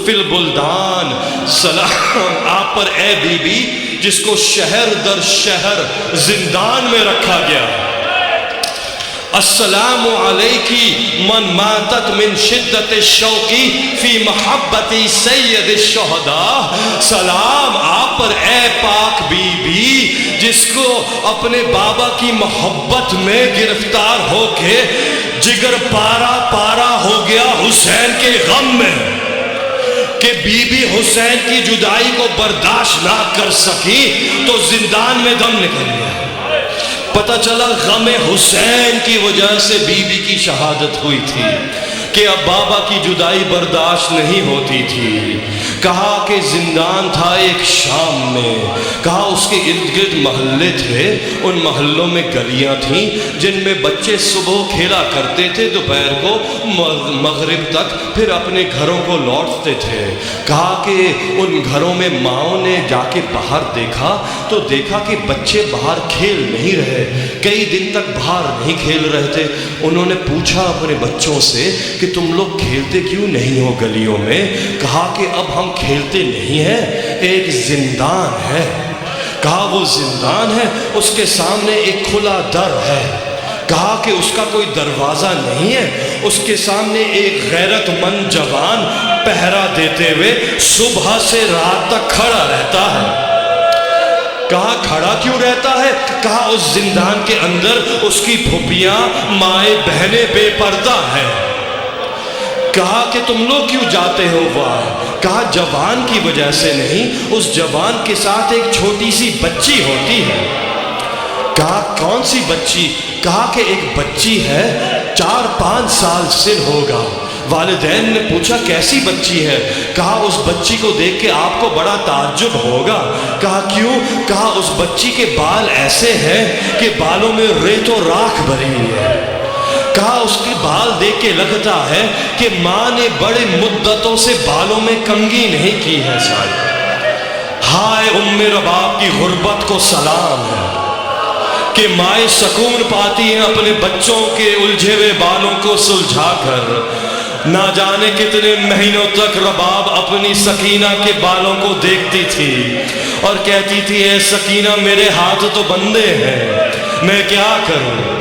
فی البلدان، سلام آپ پر اے بی بی جس کو شہر در شہر زندان میں رکھا گیا. السلام علیکی من ماتت من شدت الشوقی فی محبتی سید الشہداء، سلام آپ پر اے پاک بی بی جس کو اپنے بابا کی محبت میں گرفتار ہو کے جگر پارا پارا ہو گیا حسین کے غم میں، کہ بی بی حسین کی جدائی کو برداشت نہ کر سکی تو زندان میں دم نکل گیا. پتہ چلا غم حسین کی وجہ سے بی بی کی شہادت ہوئی تھی کہ اب بابا کی جدائی برداشت نہیں ہوتی تھی. کہا کہ زندان تھا ایک شام میں، کہا اس کے ارد گرد محلے تھے، ان محلوں میں گلیاں تھیں جن میں بچے صبح کھیلا کرتے تھے، دوپہر کو مغرب تک پھر اپنے گھروں کو لوٹتے تھے. کہا کہ ان گھروں میں ماؤں نے جا کے باہر دیکھا تو دیکھا کہ بچے باہر کھیل نہیں رہے، کئی دن تک باہر نہیں کھیل رہے تھے. انہوں نے پوچھا اپنے بچوں سے کہ تم لوگ کھیلتے کیوں نہیں ہو گلیوں میں؟ کہا کہ اب ہم کھیلتے نہیں ہیں، ایک زندان ہے. کہا وہ زندان ہے، اس کے سامنے ایک کھلا در ہے. کہا کہ اس کا کوئی دروازہ نہیں ہے، اس کے سامنے ایک غیرت مند جوان پہرا دیتے ہوئے صبح سے رات تک کھڑا رہتا ہے. کہا کھڑا کیوں رہتا ہے؟ کہا اس زندان کے اندر اس کی پھوپھیاں مائیں بہنیں بے پردہ ہیں. کہا کہ تم لوگ کیوں جاتے ہو وہاں؟ کہا جوان کی وجہ سے نہیں، اس جوان کے ساتھ ایک چھوٹی سی بچی ہوتی ہے. کہا کون سی بچی؟ کہا کہ ایک بچی ہے 4-5 سال سن ہوگا. والدین نے پوچھا کیسی بچی ہے؟ کہا اس بچی کو دیکھ کے آپ کو بڑا تعجب ہوگا. کہا کیوں؟ کہا اس بچی کے بال ایسے ہیں کہ بالوں میں ریت و راکھ بھری ہوئی ہے. کہا اس کے بال دیکھ کے لگتا ہے کہ ماں نے بڑے مدتوں سے بالوں میں کنگھی نہیں کی ہے. ہائے ام رباب کی غربت کو سلام ہے کہ مائیں سکون پاتی ہیں اپنے بچوں کے الجھے ہوئے بالوں کو سلجھا کر. نہ جانے کتنے مہینوں تک رباب اپنی سکینہ کے بالوں کو دیکھتی تھی اور کہتی تھی اے سکینہ میرے ہاتھ تو بندے ہیں، میں کیا کروں؟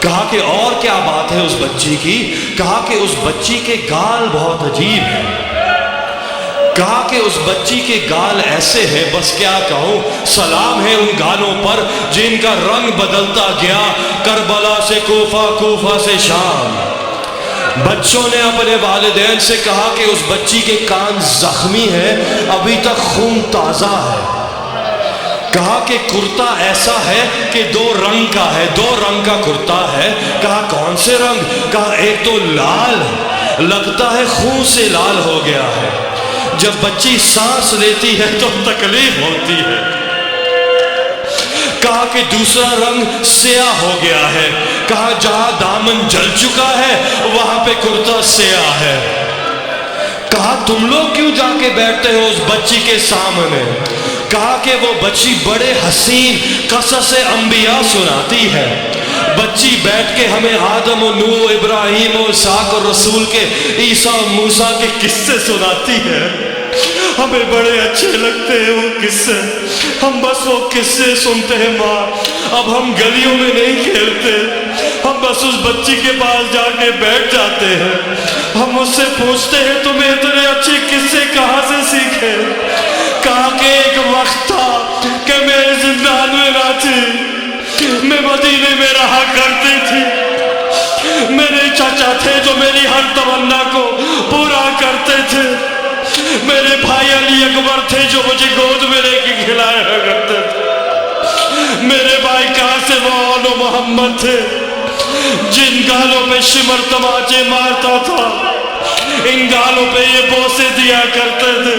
کہا کہ اور کیا بات ہے اس بچی کی؟ کہا کہ اس بچی کے گال بہت عجیب ہیں. کہا کہ اس بچی کے گال ایسے ہیں بس کیا کہوں، سلام ہے ان گالوں پر جن کا رنگ بدلتا گیا کربلا سے کوفہ، کوفہ سے شام. بچوں نے اپنے والدین سے کہا کہ اس بچی کے کان زخمی ہیں، ابھی تک خون تازہ ہے. کہا کہ کرتا ایسا ہے کہ 2 رنگ کا ہے، 2 رنگ کا کرتا ہے. کہا کون سے رنگ؟ کہا ایک تو لال، لگتا ہے خون سے لال ہو گیا ہے، جب بچی سانس لیتی ہے تو تکلیف ہوتی ہے. کہا کہ دوسرا رنگ سیاہ ہو گیا ہے. کہا جہاں دامن جل چکا ہے وہاں پہ کرتا سیاہ ہے. کہا تم لوگ کیوں جا کے بیٹھتے ہو اس بچی کے سامنے؟ کہا کہ وہ بچی بڑے حسین قصص انبیاء سناتی ہے. بچی بیٹھ کے ہمیں آدم و نوح، ابراہیم و اسحاق اور رسول کے عیسیٰ و موسیٰ کے قصے سناتی ہے. ہمیں بڑے اچھے لگتے ہیں وہ قصے، ہم بس وہ قصے سنتے ہیں. ماں اب ہم گلیوں میں نہیں کھیلتے، ہم بس اس بچی کے پاس جا کے بیٹھ جاتے ہیں. ہم اس سے پوچھتے ہیں تمہیں اتنے اچھے قصے کہاں سے سیکھے؟ کہا کہ ایک وقت تھا کہ میرے زندان میں نہ تھی، میں مدینے میں رہا کرتی تھی. میرے چچا تھے جو میری ہر تمنا کو پورا کرتے تھے. میرے بھائی علی اکبر تھے جو مجھے گود میں لے کے کھلایا کرتے تھے. میرے بھائی قاسم و محمد تھے جن گالوں پہ شمر تماچے مارتا تھا، ان گالوں پہ یہ بوسے دیا کرتے تھے.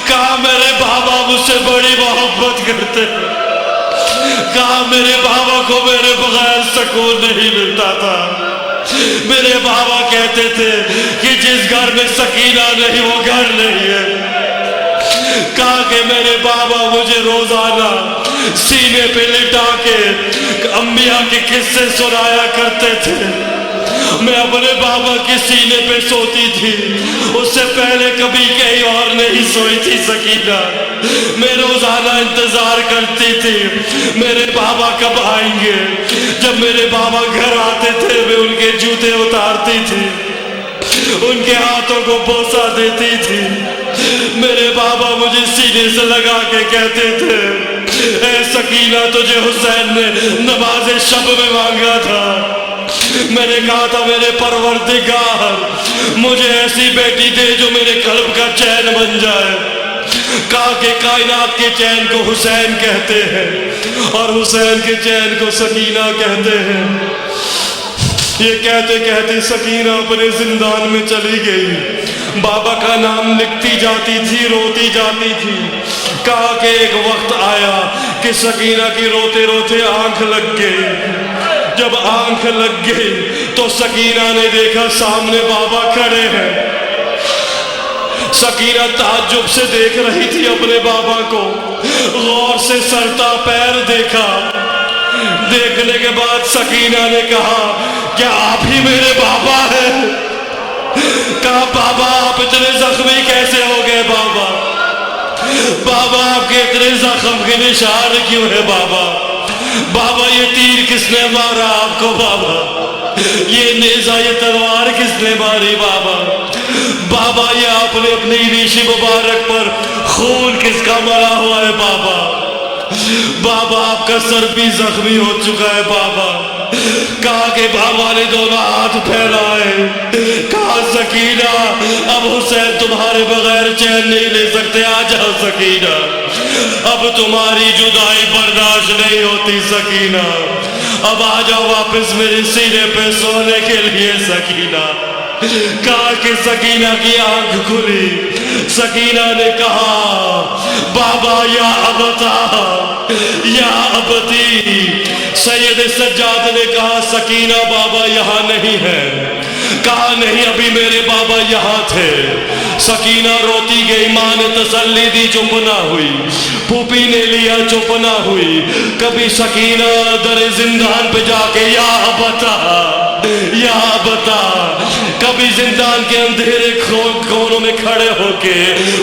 کہا میرے بابا مجھ سے بڑی محبت کرتے. کہا میرے بابا کو میرے بغیر سکون نہیں ملتا تھا. میرے بابا کہتے تھے کہ جس گھر میں سکینہ نہیں وہ گھر نہیں ہے. کہا کہ میرے بابا مجھے روزانہ سینے پہ لٹا کے انبیاء کے قصے سنایا کرتے تھے میں اپنے بابا کے سینے پہ سوتی تھی، اس سے پہلے کبھی کہیں اور نہیں سوئی تھی سکینہ۔ میں روزانہ انتظار کرتی تھی میرے بابا کب آئیں گے۔ جب میرے بابا گھر آتے تھے میں ان کے جوتے اتارتی تھی، ان کے ہاتھوں کو بوسہ دیتی تھی۔ میرے بابا مجھے سینے سے لگا کے کہتے تھے اے سکینہ تجھے حسین نے نماز شب میں مانگا تھا۔ میں نے کہا تھا میرے پروردگار مجھے ایسی بیٹی دے جو میرے قلب کا چین بن جائے۔ کہا کہ کائنات کے چین کو حسین کہتے ہیں اور حسین کے چین کو سکینہ کہتے ہیں۔ یہ کہتے کہتے سکینہ اپنے زندان میں چلی گئی، بابا کا نام لکھتی جاتی تھی، روتی جاتی تھی۔ کہا کہ ایک وقت آیا کہ سکینہ کی روتے روتے آنکھ لگ گئی۔ جب آنکھ لگ گئی تو سکینہ نے دیکھا سامنے بابا کھڑے ہیں۔ سکینہ تعجب سے دیکھ رہی تھی اپنے بابا کو، غور سے سرتا پیر دیکھا۔ دیکھنے کے بعد سکینہ نے کہا کیا آپ ہی میرے بابا ہیں؟ کہا بابا آپ اتنے زخمی کیسے ہو گئے بابا؟ بابا آپ کے اتنے زخم کے نشان کیوں ہے بابا؟ بابا یہ تیر کس نے مارا آپ کو بابا؟ یہ نیزہ یہ تلوار کس نے ماری بابا؟ بابا یہ آپ نے اپنی ریشی مبارک پر خون کس کا مرا ہوا ہے بابا؟ بابا آپ کا سر بھی زخمی ہو چکا ہے بابا۔ کہا کہ بابا نے دونوں ہاتھ پھیلائے، کہا سکینہ اب حسین تمہارے بغیر چین نہیں لے سکتے، آ جاؤ سکینہ، اب تمہاری جدائی برداشت نہیں ہوتی سکینہ، اب آ جاؤ واپس میرے سینے پہ سونے کے لیے سکینہ۔ کہا کہ سکینہ کی آنکھ کھلی، سکینہ نے کہا بابا یا ابتا یا ابتی۔ سید سجاد نے کہا سکینہ بابا یہاں نہیں ہے۔ کہا نہیں ابھی میرے بابا یہاں تھے۔ سکینہ روتی گئی، ماں نے تسلی دی چپ نہ ہوئی، پھوپھی نے لیا چپ نہ ہوئی۔ کبھی سکینہ در زندان پہ جا کے یا ابتا یا بتا، کبھی زندان کے اندھیرے کونوں میں کھڑے ہو کے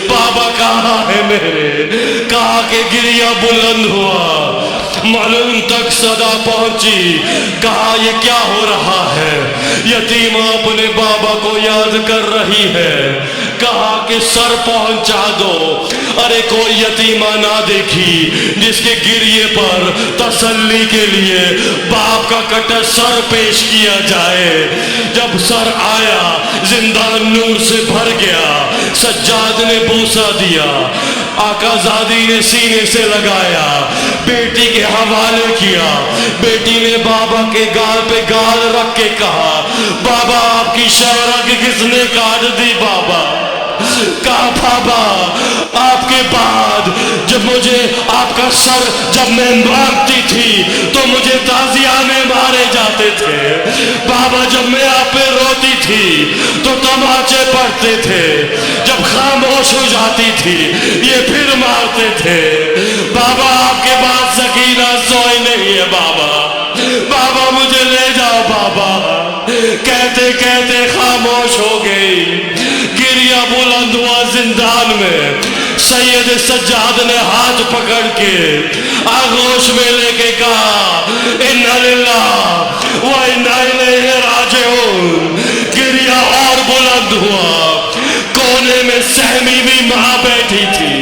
بابا کہاں ہے میرے؟ کہا کہ گریا بلند ہوا، معلوم تک صدا پہنچی۔ کہا یہ کیا ہو رہا ہے؟ یتیمہ اپنے بابا کو یاد کر رہی ہے۔ کہا کہ سر پہنچا دو، ارے کوئی یتیمہ نہ دیکھی جس کے گریے پر تسلی کے لیے باپ کا کٹا سر پیش کیا جائے۔ جب سر آیا زندان نور سے بھر گیا، سجاد نے بوسہ دیا، آقا زادی نے سینے سے لگایا، بیٹی کے حوالے کیا۔ بیٹی نے بابا کے گال پہ گال رکھ کے کہا بابا آپ کی شرک کس نے کاٹ دی بابا؟ کہا بابا آپ کے بعد جب مجھے آپ کا سر جب میں مانگتی تھی تو مجھے تازیہ میں مارے جاتے تھے بابا، جب میں آپ پہ روتی تھی تو تماچے پڑتے تھے، جب خاموش ہو جاتی تھی یہ پھر مارتے تھے بابا۔ آپ کے بعد سکینہ سوئی نہیں ہے بابا، بابا مجھے لے جاؤ بابا۔ کہتے کہتے خاموش ہو گئی، گریا بلند ہوا زندان میں۔ سید سجاد نے ہاتھ پکڑ کے آغوش میں لے کے کہا اِنَّا لِلَّهِ وَإِنَّا إِلَيْهِ رَاجِعُونَ۔ گریا اور بلند ہوا، کونے میں سہمی بھی ماں بیٹھی تھی،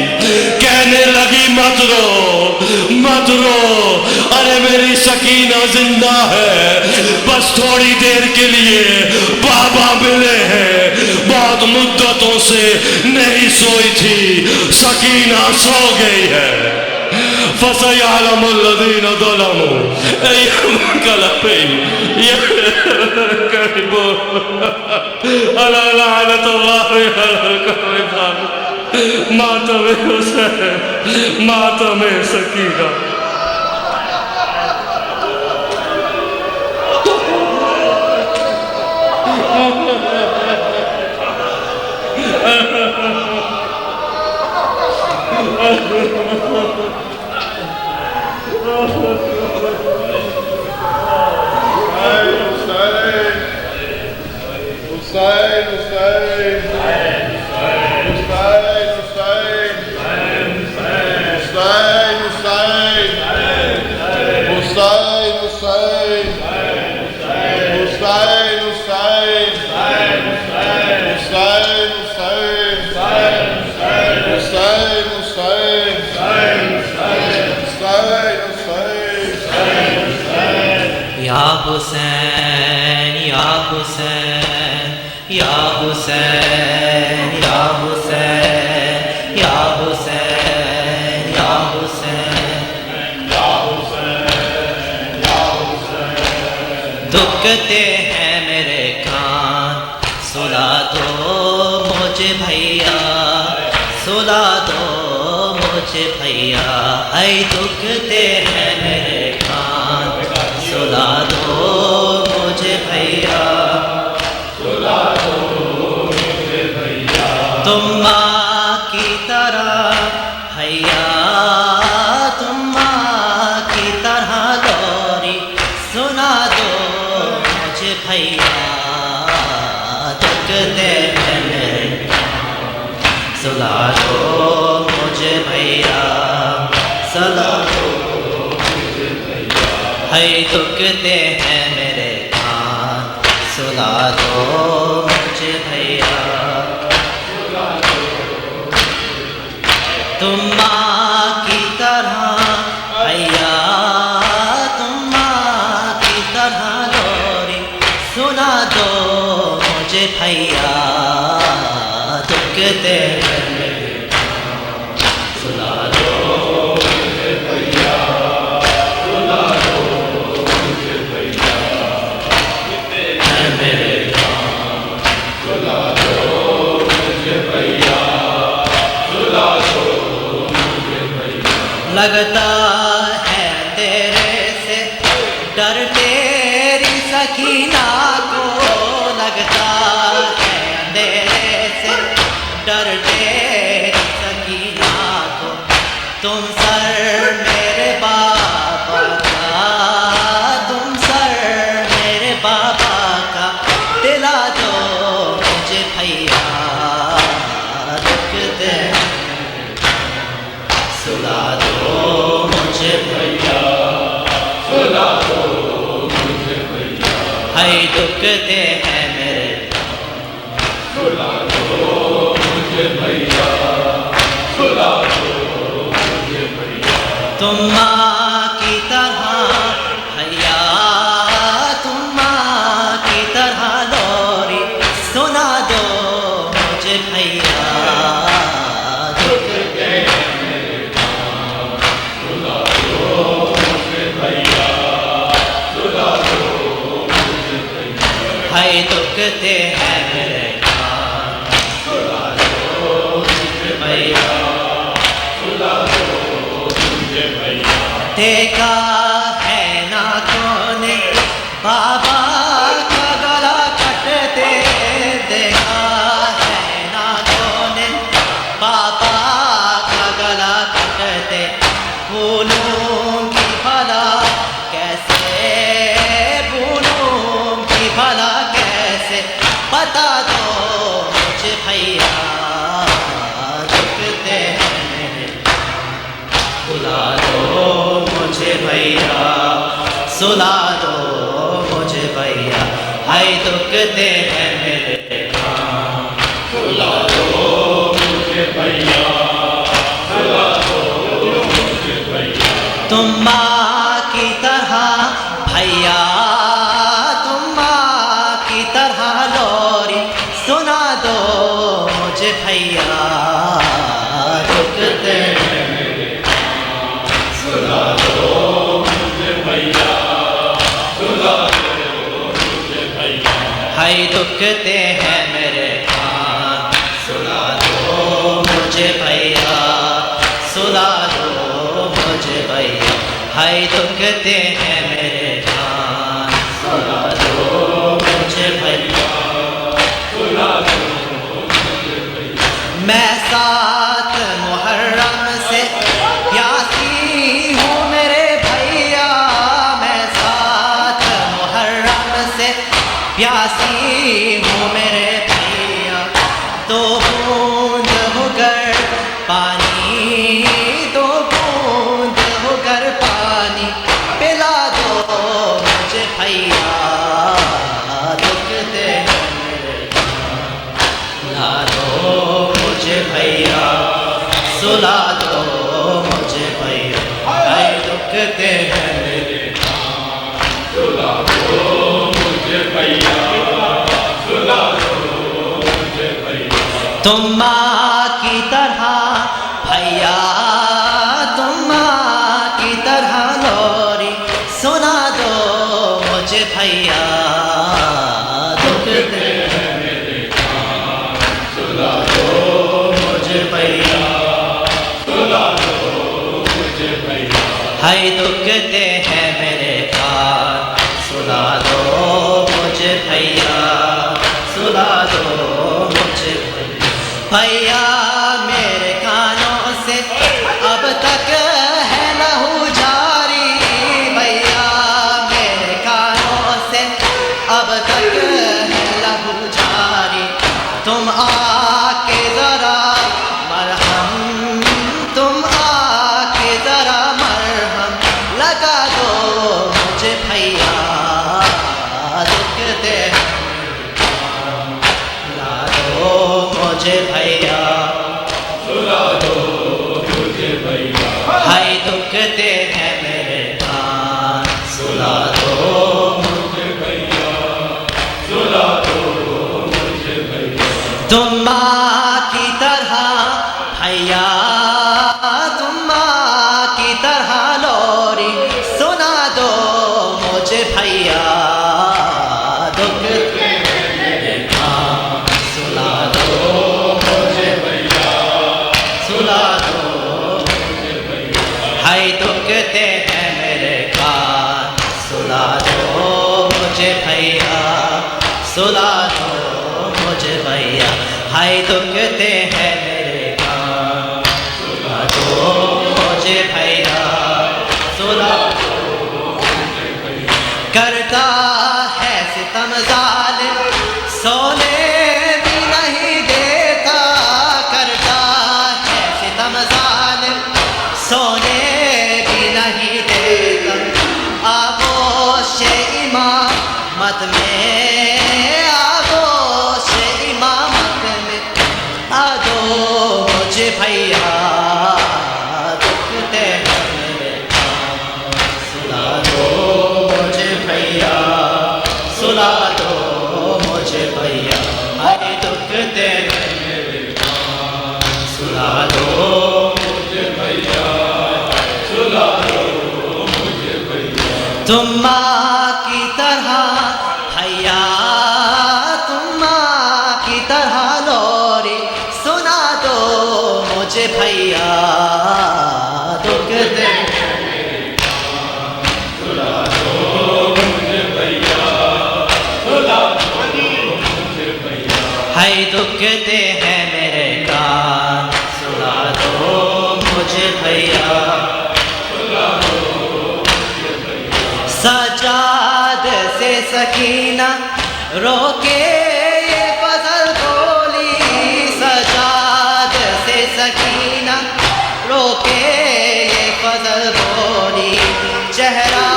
کہنے لگی مت رو مت رو، ارے میری سکینہ زندہ ہے، بس تھوڑی دیر کے لیے بابا ملے ہیں، بہت مدتوں سے نہیں سوئی تھی، سکینہ سو گئی ہے۔ فَسَيَعْلَمُ الَّذِينَ ظَلَمُوا أَيَّ مُنقَلَبٍ يَنقَلِبُونَ أَلَا لَعْنَةُ اللَّهِ عَلَى الْكَاذِبِينَ۔ ماتم حسین، ماتم سکینہ۔ حسین یا حسین یا حسین یا حسین یا حسین یا حسین یا حسین یا حسین دکھتے ہیں میرے کان سلا دو مجھے بھیا سلا دو مجھے بھیا اے دکھتے ہیں میرے کان سلا دو مجھے بھیا سلا دو مجھے بھیا تم ماں کی طرح بھیا تم ماں کی طرح لوری سنا دو مجھے بھیا دکھتے ہیں میرے سلا دو مجھے بھیا سلا دو مجھے بھیا ہے دکھتے ہیں میرے کان سلا دو مجھے بھیا سلا دو تم ماں کی طرح بھیا تم ماں کی طرح لوری سنا دو مجھے بھیا دکھتے ہیں میرے کان سلا دو مجھے بھیا سلا دو مجھے بھیا دکھتے ہیں میرے کان سلا دو مجھے بھیا سلا دو مجھے بھیا لگتا ہے تیرے سے ڈر تیری سکینہ کو لگتا ہے تیرے سے ڈر تیری سکینہ کو تم سر میرے بابا کا تم سر میرے بابا کا دلا دو مجھے بھیا دکھتے سلا دو مجھے بھیا سلا دو مجھے بھیا ہے دکھتے ہیں میرے سلا دو مجھے بھیا سلا دو مجھے بھیا تم ماں کی طرح بھیا تم ماں کی طرح لوری سنا دو مجھے بھیا دکھتے ہیں میرے کان سلا دو مجھے بھیا سلا دو مجھے بھیا ہے دکھتے ہیں میرے کان سلا دو مجھے بھیا سلا دو مجھے بھیا دیکھا ہے نا تو نے بابا کا گلا کٹتے دیکھا ہے نا تو نے بابا کا گلا کٹتے بھولوں کی بھلا کیسے بھولوں کی بھلا کیسے بتا دو مجھے بھیا دکھتے ہیں میرے سلا دو مجھے بھیا سلا دو مجھے بھیا ہے دکھتے ہیں میرے کان سلا دو مجھے بھیا سلا دو مجھے بھیا تم ماں کی طرح بھیا تم ماں کی طرح لوری سنا دو مجھے بھیا دکھتے ہیں میرے کان سلا دو مجھے بھیا سلا دو مجھے بھیا ہے دکھتے ہیں میرے کان سلا دو مجھے بھیا سلا دو مجھے بھیا ہے دکھتے ہیں میرے کان سلا دو مجھے بھیا سلا دو مجھے بھیا میں سات محرم سے پیاسی ہوں میرے بھیا میں سات محرم سے پیاسی ہوں میرے بھیا دو بوند ہو کر پانی دو بوند ہو کر پانی پلا دو مجھے بھیا دکھتے ہیں میرے سلا دو مجھے بھیا سلا دو مجھے بھیا دکھتے ہیں میرے سلا دو تم ماں کی طرح بھیا، تم ماں کی طرح لوری سنا دو مجھے بھیا، دکھ دے سنا دو مجھے بھیا، سنا دو مجھے بھیا، ہائے دکھتے ہیں میرے کان سنا دو مجھے بھیا، سنا دو مجھے بھیا، میرے کانوں سے اب تک ہے لہو جاری، بھیا میرے کانوں سے اب تک ہے لہو جاری، تم آ کے ذرا مرہم، تم آ کے ذرا مرہم لگا دو مجھے بھیا، دکھتے لا دو مجھے بھیا، سلا دو مجھے بھیا، ہائے دکھتے ہیں میرے کان سلا دو مجھے بھیا، سلا دو مجھے بھیا، تم ماں کی طرح بھیا، تم ماں کی طرح لوری سنا دو مجھے بھیا، دکھتے میرے کان سلا دو مجھے بھیا، سلا دو مجھے بھیا، ہائے دکھتے ہیں میرے کان سلا دو مجھے بھیا، سلا دو مجھے بھیا، ہائے دکھتے ہیں میرے کان سلا دو مجھے بھیا، سلا دو مجھے بھیا، کرتا ہے ستم ظالم سونے بھی نہیں دیتا، کرتا ہے ستم ظالم سونے بھی نہیں دیتا، آغوش امامت میں، آغوش امامت میں آ دو مجھے بھیا، دکھتے ہیں میرے کان سلا دو مجھے بھیا، سلا دو مجھے بھیا، ہائے دکھتے ہیں میرے کان سلا دو مجھے بھیا، سلا دو مجھے بھیا، تم ماں کی طرح بھیا، تم ماں کی طرح لوری سنا دو مجھے بھیا، دکھتے سلا دو مجھے بھیا، سلا دو مجھے بھیا، ہائے دکھتے ہیں میرے کان سلا دو مجھے بھیا، سلا دو مجھے بھیا، سجاد سے سکینہ روکے یہ فضل بولی، سجاد سے سکینہ روکے یہ فضل بولی، چہرہ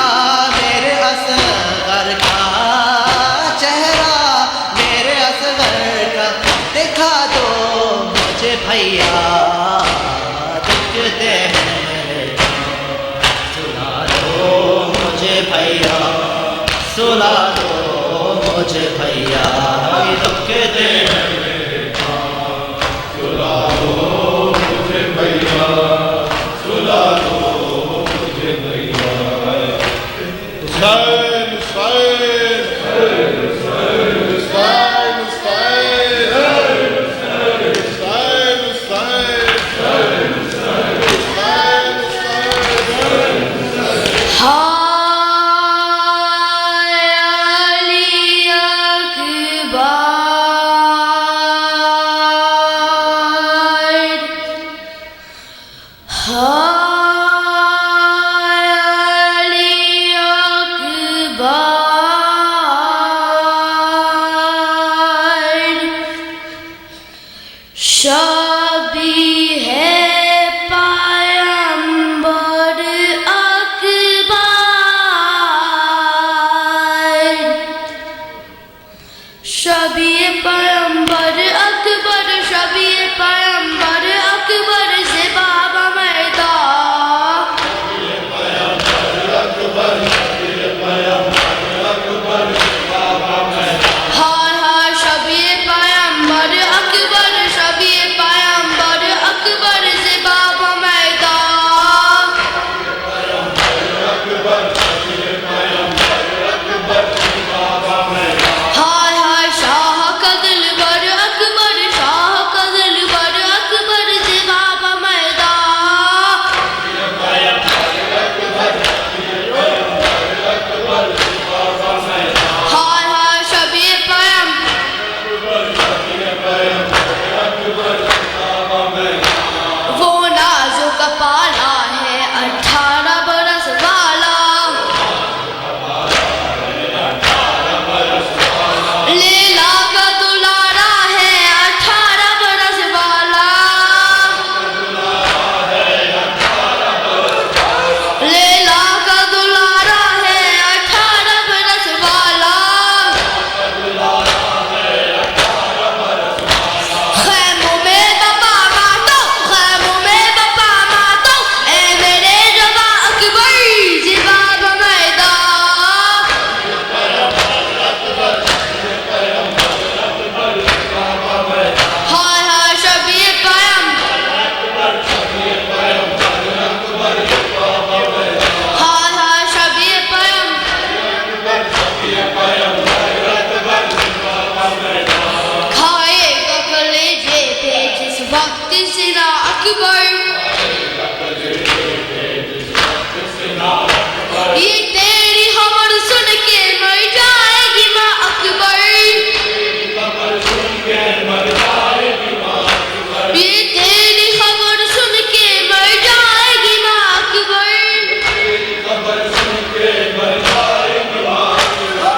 میرے اصغر کا، چہرہ میرے اصغر کا دکھا دو مجھے بھیا، دکھتے ہیں میرے کان سلا دو مجھے بھیا، سلا دو مجھے بھیا، ہائے دکھتے ہیں میرے کان سلا دو مجھے بھیا، سلا دو مجھے بھیا، حسین حسین حسین حسین شبی ہے پیمبر اکبر، شبی پیمبر اکبر، شبی پیمبر اکبر سے بابا میدا، ہائے ہائے شبی پیمبر اکبر، شبی وقت سنا اکبر یہ تیری خبر سن کے مر جائے گی ماں اکبر یہ تیری خبر سن کے مر جائے گی ماں اکبر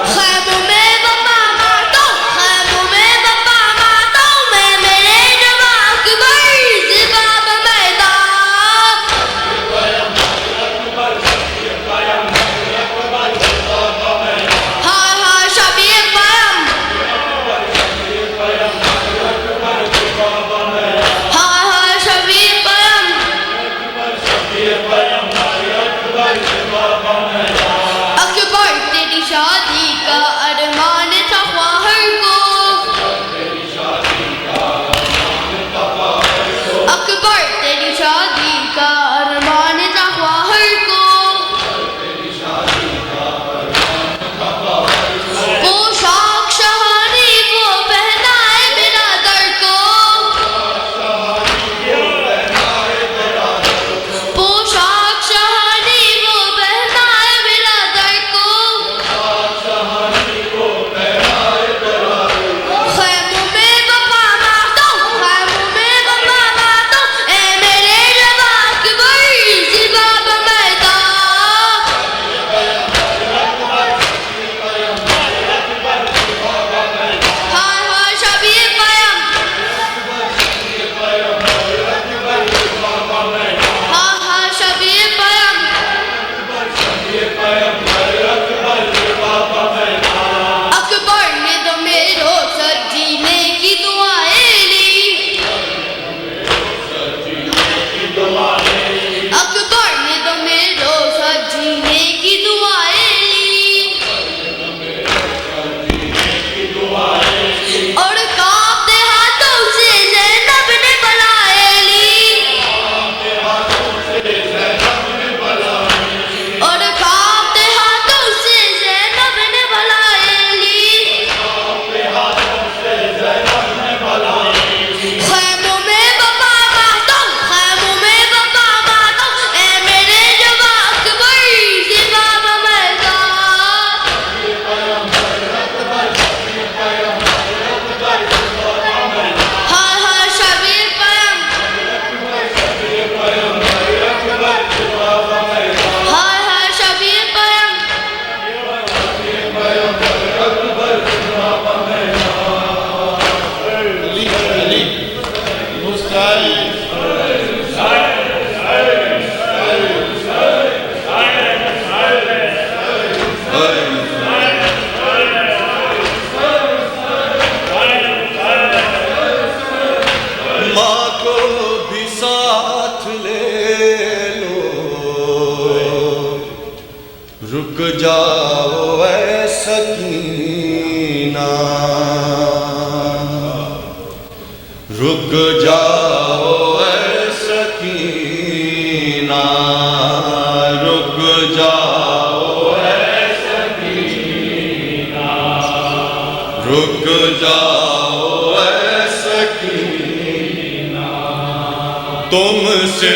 خیموں میں بپا ماتوں خیموں میں بپا ماتوں میں میرے جواں اکبر زباب میدان ہائے ہائے شبیہ پیام ہائے ہائے شبیہ پیام اکبر تیری شادی کا ارمان تھا خواہر کو اکبر تیری شادی کا ارمان تھا خواہر کو پوشاک شہانی کو پہنائے برادر کو پوشاک شہانی کو پہنائے برادر کو خیموں میں بپا ماتوں خیموں میں بپا ماتوں اے میرے جواں اکبر زباب میدان ہائے ہائے شبیہ پیام ہائے ہائے شبیہ پیام اکبر نے تو میرو سر جینے کی دعائیں لی اکبر نے تو میرو سر جینے کی دعائیں لی اور کانپتے ہاتھوں سے زینب نے بلائے لی اور کانپتے ہاتھوں سے زینب نے بلائے لی خیموں میں بپا ماتوں خیموں میں بپا ماتوں اے میرے جواں اکبر زباب میدان ہائے ہائے شبیہ پیام ہائے ہائے شبیہ پیام علی مستعد ماں کو بھی ساتھ لے لو رک جاؤ اے سکینہ رک جاؤ اے سکینہ رک جاؤ اے سکینہ رک جاؤ اے سکینہ تم سے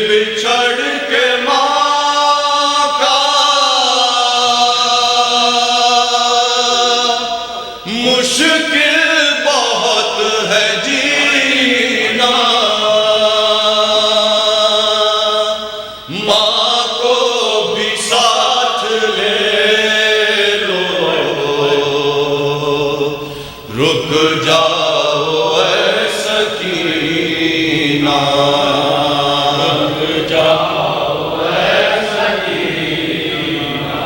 بچھڑ کے ماں کا مشکل بہت ہے جینا ماں کو بھی ساتھ لے لو رک جاؤ اے سکینہ رک جاؤ اے سکینہ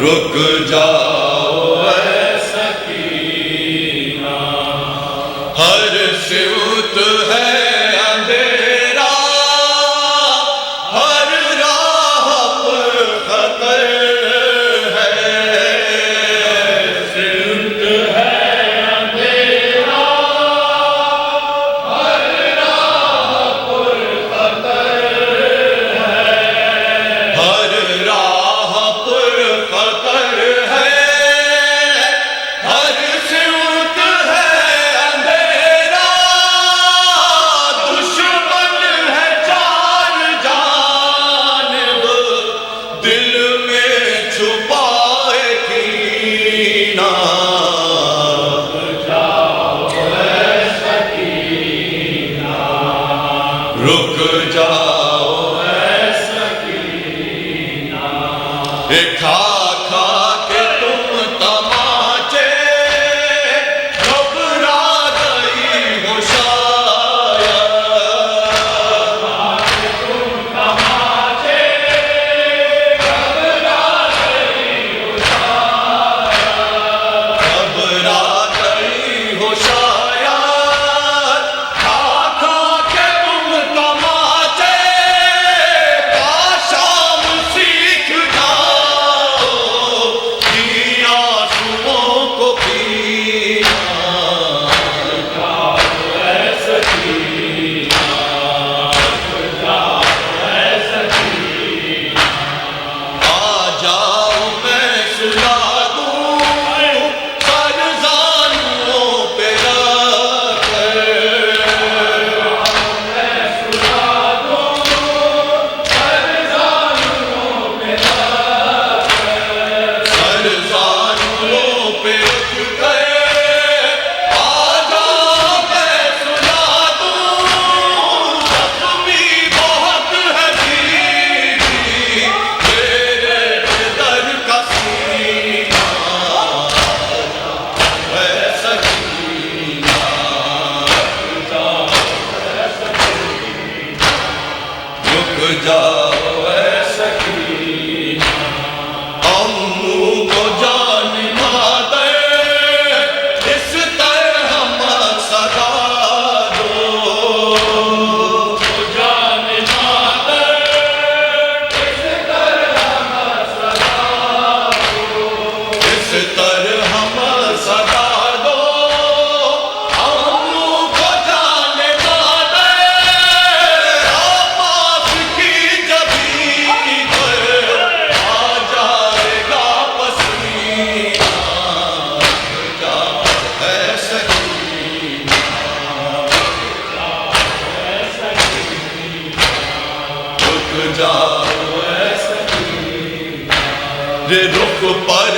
رک جاؤ اے سکینہ ہر سمت ہے اندھیرا ہر راہ پر خطر ہے سمت ہے اندھیرا ہر راہ پر خطر ہے ہر راہ پر خطر ہے رک جاؤ اے سکینہ کھا کھا کے تم تماچے گھبرا گئی ہو شاید گھبرا گئی ہو شاید کھا کھا کے تم تماچے شام سیکھ جاؤ کہ آنسوؤں کو پینا آ جاؤ میں سلا دوں سر زانوں پہ رکھ کر سر زانوں پہ رکھ کر آ جاؤ میں سلا دوں زخمی بہت ہے دیدی میرے در کا سینہ اے سکینہ رک جاؤ اے سکینہ امو کو جان نہ دے اس طرح مت صدا دو جان نہ دے اس طرح مت صدا دو اس طرح مت صدا دو امو کو جان نہ دے آپاس کی جبین پر آ جائے گا پسینہ جا اے سکینہ رک جاؤ اے سکینہ رے رخ پر